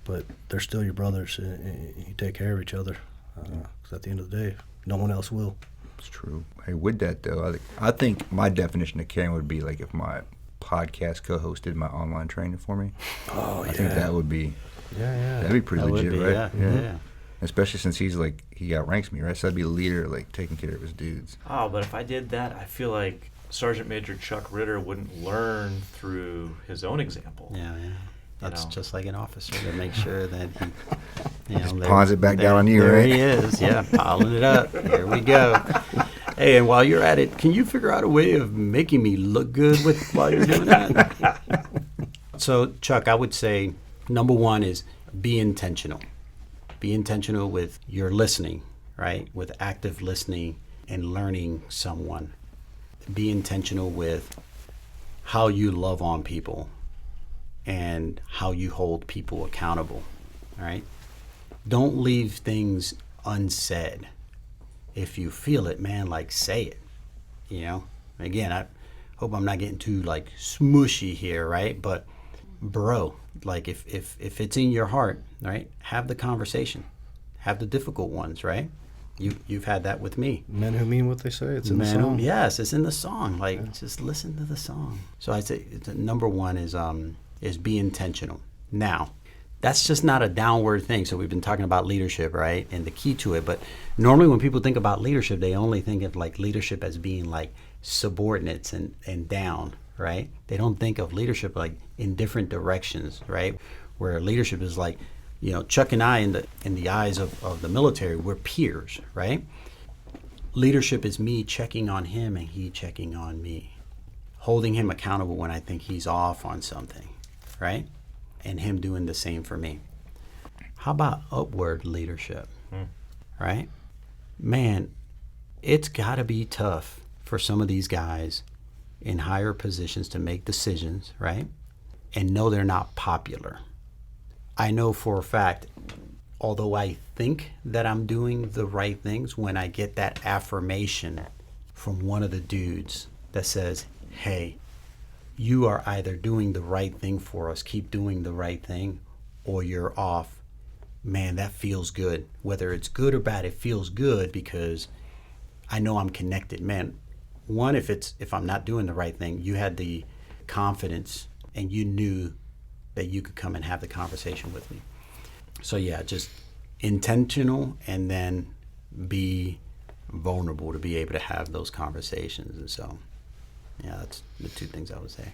But they're still your brothers, and you take care of each other. Because at the end of the day, no one else will. It's true. Hey, with that, though, I think my definition of caring would be like if my podcast co-host did my online training for me. Oh, yeah. I think that would be, that'd be pretty legit, right? Yeah. Especially since he outranks me, right? So I'd be the leader, like, taking care of his dudes. Oh, but if I did that, I feel like Sergeant Major Chuck Ritter wouldn't learn through his own example. Yeah. That's just like an officer to make sure that he, just pawns it back down on you, there right? There he is, yeah, piling it up. Here we go. Hey, and while you're at it, can you figure out a way of making me look good while you're doing that? So, Chuck, I would say number one is be intentional. Be intentional with your listening, right? With active listening and learning someone. Be intentional with how you love on people and how you hold people accountable, all right? Don't leave things unsaid. If you feel it, man, like, say it, you know? Again, I hope I'm not getting too, like, smushy here, right? But, bro, like, if it's in your heart, right, have the conversation. Have the difficult ones, right? You've had that with me. Men who mean what they say. It's in the song. Yes, it's in the song. Like, just listen to the song. So I'd say number one is be intentional. Now, that's just not a downward thing. So we've been talking about leadership, right? And the key to it. But normally when people think about leadership, they only think of, like, leadership as being, like, subordinates and down, right? They don't think of leadership, like, in different directions, right? Where leadership is like, you know, Chuck and I, in the eyes of the military, we're peers, right? Leadership is me checking on him and he checking on me, holding him accountable when I think he's off on something, right? And him doing the same for me. How about upward leadership, right? Man, it's got to be tough for some of these guys in higher positions to make decisions, right? And know they're not popular. I know for a fact, although I think that I'm doing the right things, when I get that affirmation from one of the dudes that says, hey, you are either doing the right thing for us, keep doing the right thing, or you're off, man, that feels good. Whether it's good or bad, it feels good because I know I'm connected. Man, one, if I'm not doing the right thing, you had the confidence and you knew that you could come and have the conversation with me. So yeah, just intentional and then be vulnerable to be able to have those conversations. And so, yeah, that's the two things I would say.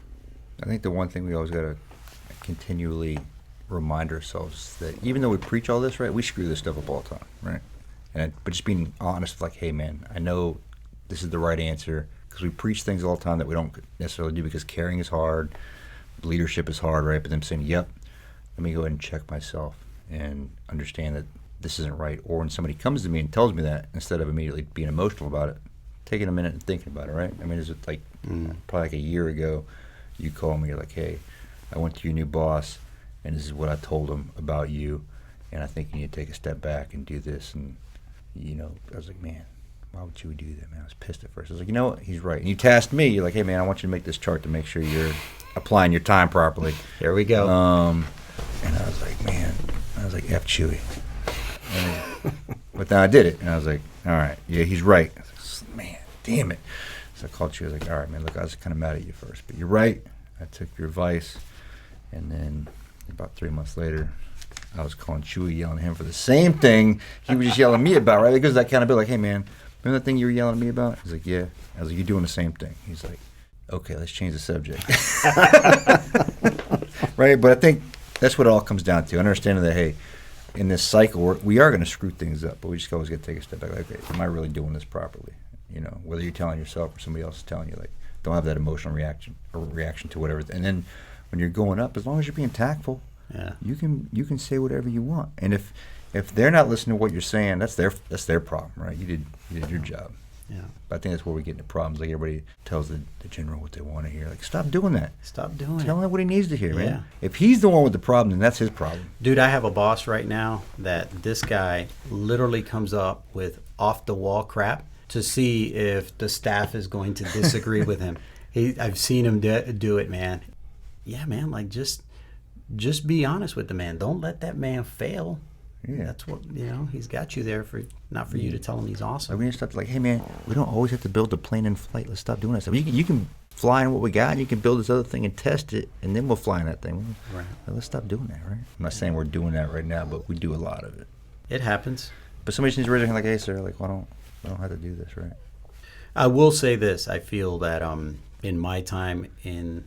I think the one thing we always got to continually remind ourselves that even though we preach all this, right, we screw this stuff up all the time, right? But just being honest, like, hey, man, I know this is the right answer, because we preach things all the time that we don't necessarily do because caring is hard, leadership is hard, right? But them saying, yep, let me go ahead and check myself and understand that this isn't right. Or when somebody comes to me and tells me that, instead of immediately being emotional about it, taking a minute and thinking about it, right? I mean, is it like probably like a year ago, you call me, you're like, hey, I went to your new boss, and this is what I told him about you, and I think you need to take a step back and do this. And, you know, I was like, man, why would you do that, man? I was pissed at first. I was like, you know what? He's right. And you tasked me. You're like, hey, man, I want you to make this chart to make sure you're applying your time properly. There we go. And I was like, man, F Chuy. But then I did it, and I was like, all right, yeah, he's right. I was like, man, damn it. So I called Chuy. I was like, all right, man, look, I was kind of mad at you first, but you're right. I took your advice, and then about 3 months later, I was calling Chuy, yelling at him for the same thing he was just yelling at me about, right? Because that kind of bit like, hey, man, remember that thing you were yelling at me about? He's like, yeah. I was like, you're doing the same thing. He's like, okay, let's change the subject. Right? But I think that's what it all comes down to. Understanding that, hey, in this cycle, we are going to screw things up, but we just always got to take a step back. Like, okay, am I really doing this properly? You know, whether you're telling yourself or somebody else is telling you, like, don't have that emotional reaction to whatever. And then when you're going up, as long as you're being tactful, you can say whatever you want. And if they're not listening to what you're saying, that's their problem, right? You did your job. Yeah. But I think that's where we get into problems. Like, everybody tells the general what they want to hear. Like, stop doing that. Stop doing Tell it. him what he needs to hear, man. Yeah. If he's the one with the problem, then that's his problem. Dude, I have a boss right now that this guy literally comes up with off-the-wall crap to see if the staff is going to disagree with him. I've seen him do it, man. Yeah, man, like, just be honest with the man. Don't let that man fail. Yeah. That's what, he's got you there not for you to tell him he's awesome. Like, we need to stop, like, hey, man, we don't always have to build a plane in flight. Let's stop doing that stuff. You can fly in what we got, and you can build this other thing and test it, and then we'll fly in that thing. Right. Like, let's stop doing that, right? I'm not saying we're doing that right now, but we do a lot of it. It happens. But somebody just needs to raise their hand like, hey, sir, like, I don't have to do this, right? I will say this. I feel that in my time in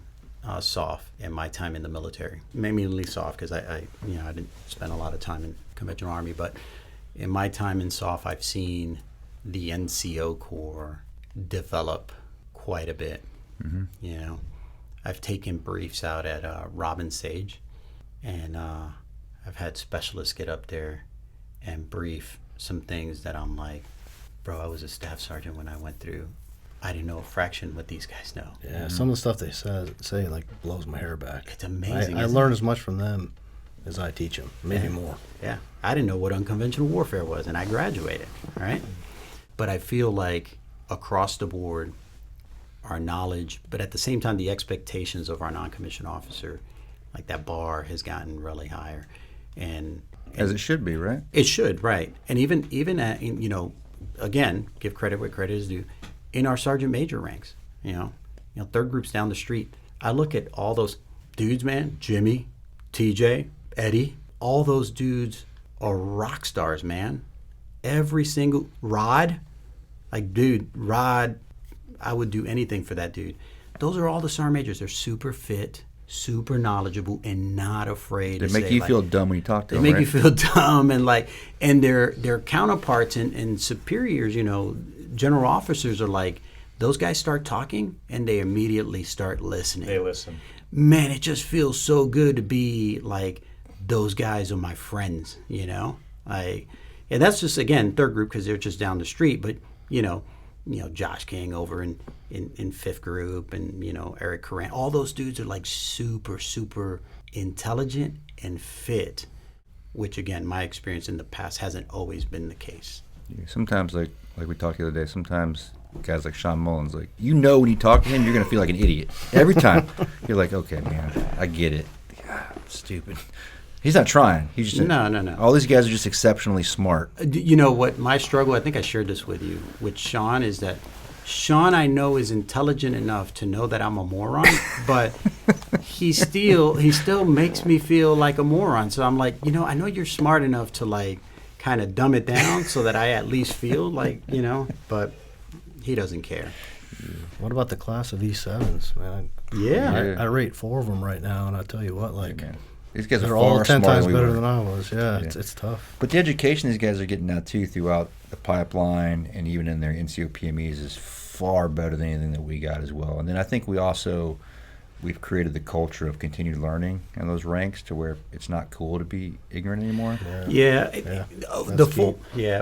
SOF and my time in the military, mainly SOF, because I didn't spend a lot of time in conventional Army, but in my time in SOF, I've seen the NCO Corps develop quite a bit. Mm-hmm. I've taken briefs out at Robin Sage, and I've had specialists get up there and brief some things that I'm like, bro, I was a staff sergeant when I went through. I didn't know a fraction what these guys know. Yeah, some of the stuff they say like blows my hair back. It's amazing. I learn as much from them as I teach them, maybe more. Yeah, I didn't know what unconventional warfare was, and I graduated, all right? But I feel like across the board, our knowledge, but at the same time, the expectations of our non-commissioned officer, like that bar has gotten really higher. And As it should be, right? it should, right. And even at, again, give credit where credit is due, in our sergeant major ranks, third group's down the street. I look at all those dudes, man, Jimmy, TJ, Eddie, all those dudes are rock stars, man. Every single Rod, Rod, I would do anything for that dude. Those are all the sergeant majors. They're super fit, super knowledgeable, and not afraid They to make say, you feel dumb when you talk to they them, make right? you feel dumb, and their counterparts and superiors, general officers are like, those guys start talking and they immediately start listening. They listen. Man, it just feels so good to be like, those guys are my friends, and that's just, again, third group because they're just down the street. But Josh King over in fifth group, and Eric Coran, all those dudes are like super, super intelligent and fit, which, again, my experience in the past hasn't always been the case. Yeah, sometimes, like we talked the other day, sometimes guys like Sean Mullins, like, when you talk to him, you're going to feel like an idiot. Every time. You're like, okay, man, I get it. God, stupid. He's not trying. He's just No. All these guys are just exceptionally smart. You know what? My struggle, I think I shared this with you, with Sean, is that Sean, I know, is intelligent enough to know that I'm a moron, but he still makes me feel like a moron. So I'm like, I know you're smart enough to kind of dumb it down so that I at least feel like, but he doesn't care. What about the class of E7s, man? Yeah. I rate 4 of them right now, and I tell you what, Hey, man. These guys they're are all far 10 smarter times than we better were. than I was. Yeah, Yeah. It's tough. But the education these guys are getting now, too, throughout the pipeline and even in their NCO PMEs is far better than anything that we got as well. And then I think we also, we've created the culture of continued learning in those ranks to where it's not cool to be ignorant anymore.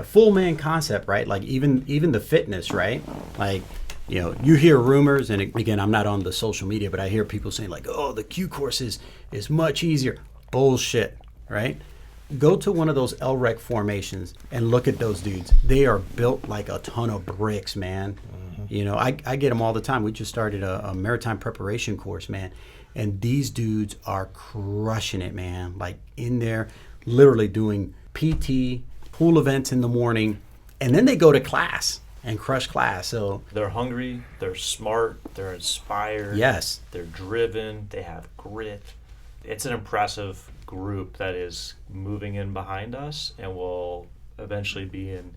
Full man concept, right? Like even the fitness, right? Like, you hear rumors, and again, I'm not on the social media, but I hear people saying like, oh, the Q course is much easier. Bullshit, right? Go to one of those LREC formations and look at those dudes. They are built like a ton of bricks, man. I get them all the time. We just started a maritime preparation course, man. And these dudes are crushing it, man. Like in there, literally doing PT, pool events in the morning, and then they go to class and crush class. So they're hungry, they're smart, they're inspired. Yes. They're driven, they have grit. It's an impressive group that is moving in behind us and will eventually be in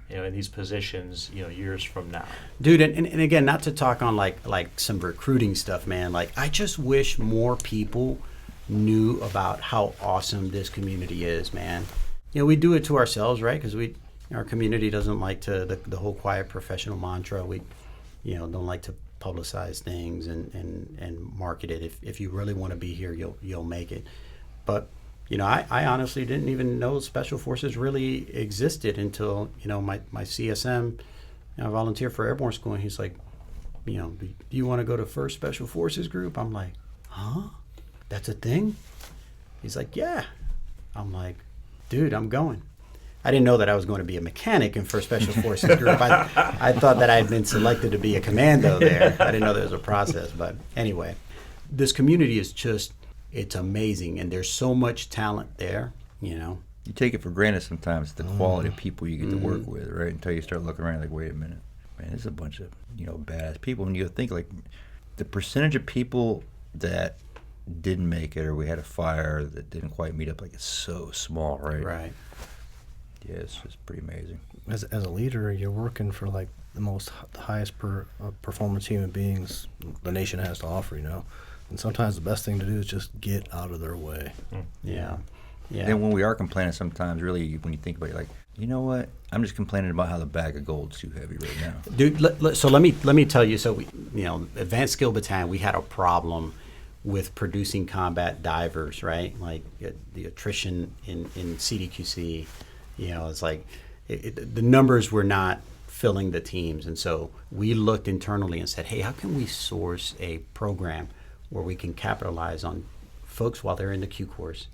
these positions, years from now. Dude, and again, not to talk on like some recruiting stuff, man. Like, I just wish more people knew about how awesome this community is, man. We do it to ourselves, right? Because our community doesn't like the whole quiet professional mantra. We, don't like to publicize things and market it. If you really want to be here, you'll make it. But I honestly didn't even know Special Forces really existed until, my CSM, volunteer for Airborne School, and he's like, do you want to go to 1st Special Forces Group? I'm like, huh? That's a thing? He's like, yeah. I'm like, dude, I'm going. I didn't know that I was going to be a mechanic in 1st Special Forces Group. I thought that I had been selected to be a commando there. I didn't know there was a process. But anyway, this community is just, it's amazing, and there's so much talent there, You take it for granted sometimes, the quality of people you get to work with, right? Until you start looking around like, wait a minute, man, there's a bunch of, badass people. And you think like the percentage of people that didn't make it or we had a fire that didn't quite meet up, like it's so small, right? Right. Yeah, it's just pretty amazing. As a leader, you're working for like the highest performance human beings the nation has to offer, And sometimes the best thing to do is just get out of their way. Yeah. And when we are complaining sometimes, really, when you think about it, like, you know what? I'm just complaining about how the bag of gold's too heavy right now. Dude, so let me tell you. So we, Advanced Skill Battalion, we had a problem with producing combat divers, right? Like the attrition in CDQC, it's like the numbers were not filling the teams, and so we looked internally and said, hey, how can we source a program where we can capitalize on folks while they're in the Q course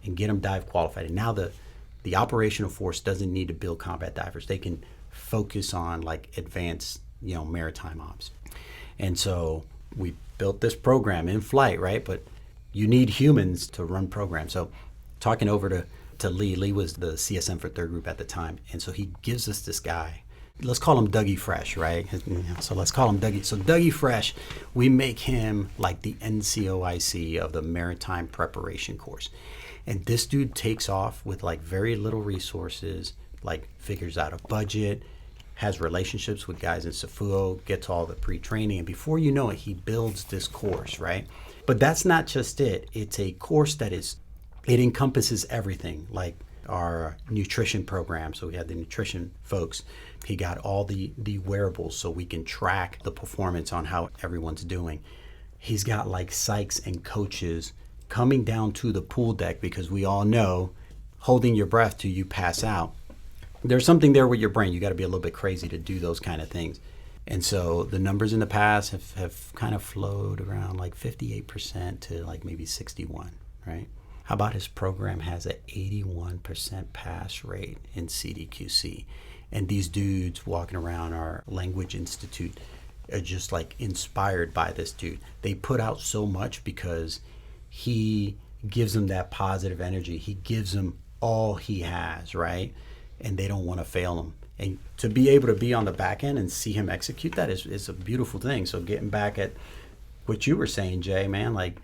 and get them dive qualified. And now the operational force doesn't need to build combat divers. They can focus on like advanced, maritime ops. And so we built this program in flight, right? But you need humans to run programs. So talking over to Lee was the CSM for 3rd Group at the time. And so he gives us this guy. Let's call him Dougie Fresh, right? So let's call him Dougie. So Dougie Fresh, we make him like the NCOIC of the Maritime Preparation Course. And this dude takes off with like very little resources, like figures out a budget, has relationships with guys in Safuo, gets all the pre-training, and before you know it, he builds this course, right? But that's not just it. It's a course that it encompasses everything, like our nutrition program. So we had the nutrition folks. He got all the wearables so we can track the performance on how everyone's doing. He's got like psychs and coaches coming down to the pool deck, because we all know holding your breath till you pass out, there's something there with your brain. You got to be a little bit crazy to do those kind of things. And so the numbers in the past have kind of flowed around like 58% to like maybe 61, right? How about his program has an 81% pass rate in CDQC? And these dudes walking around our language institute are just like inspired by this dude. They put out so much because he gives them that positive energy. He gives them all he has, right? And they don't want to fail him. And to be able to be on the back end and see him execute that is a beautiful thing. So getting back at what you were saying, Jay, man, like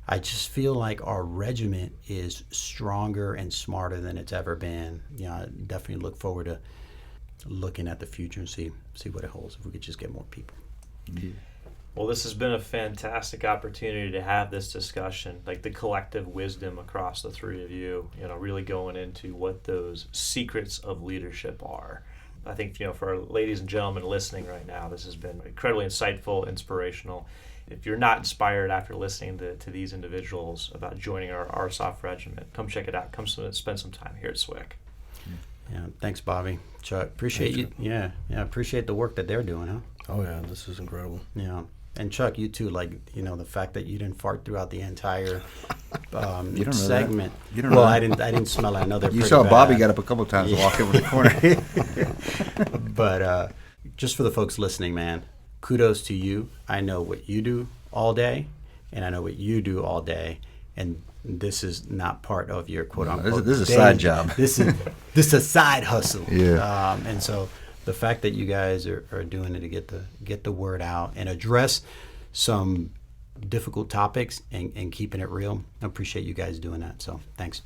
I just feel like our regiment is stronger and smarter than it's ever been. I definitely look forward to looking at the future and see what it holds if we could just get more people. Yeah. Well, this has been a fantastic opportunity to have this discussion, like the collective wisdom across the three of you, really going into what those secrets of leadership are. I think, for our ladies and gentlemen listening right now, this has been incredibly insightful, inspirational. If you're not inspired after listening to these individuals about joining our RSOF regiment, come check it out. Come spend some time here at SWIC. Yeah, thanks, Bobby. Chuck, appreciate you. Yeah, appreciate the work that they're doing, huh? Oh yeah, this is incredible. Yeah, and Chuck, you too. Like, the fact that you didn't fart throughout the entire You don't know segment. that. You don't know Well, that. I didn't smell it. I know they're You pretty saw Bobby bad. got up a couple times to walk over the corner. But just for the folks listening, man, kudos to you. I know what you do all day, and I know what you do all day, and this is not part of your quote unquote. This is a day. side job. This is a side hustle. Yeah. And so the fact that you guys are doing it to get the word out and address some difficult topics and keeping it real, I appreciate you guys doing that. So thanks.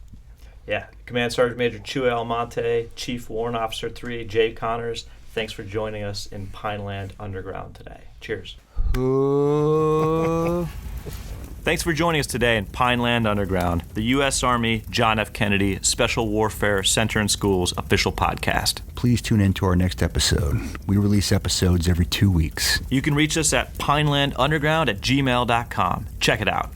Yeah, Command Sergeant Major Chuy Almonte, Chief Warrant Officer 3 J Connors. Thanks for joining us in Pineland Underground today. Cheers. Thanks for joining us today in Pineland Underground, the U.S. Army John F. Kennedy Special Warfare Center and Schools official podcast. Please tune in to our next episode. We release episodes every 2 weeks. You can reach us at pinelandunderground@gmail.com. Check it out.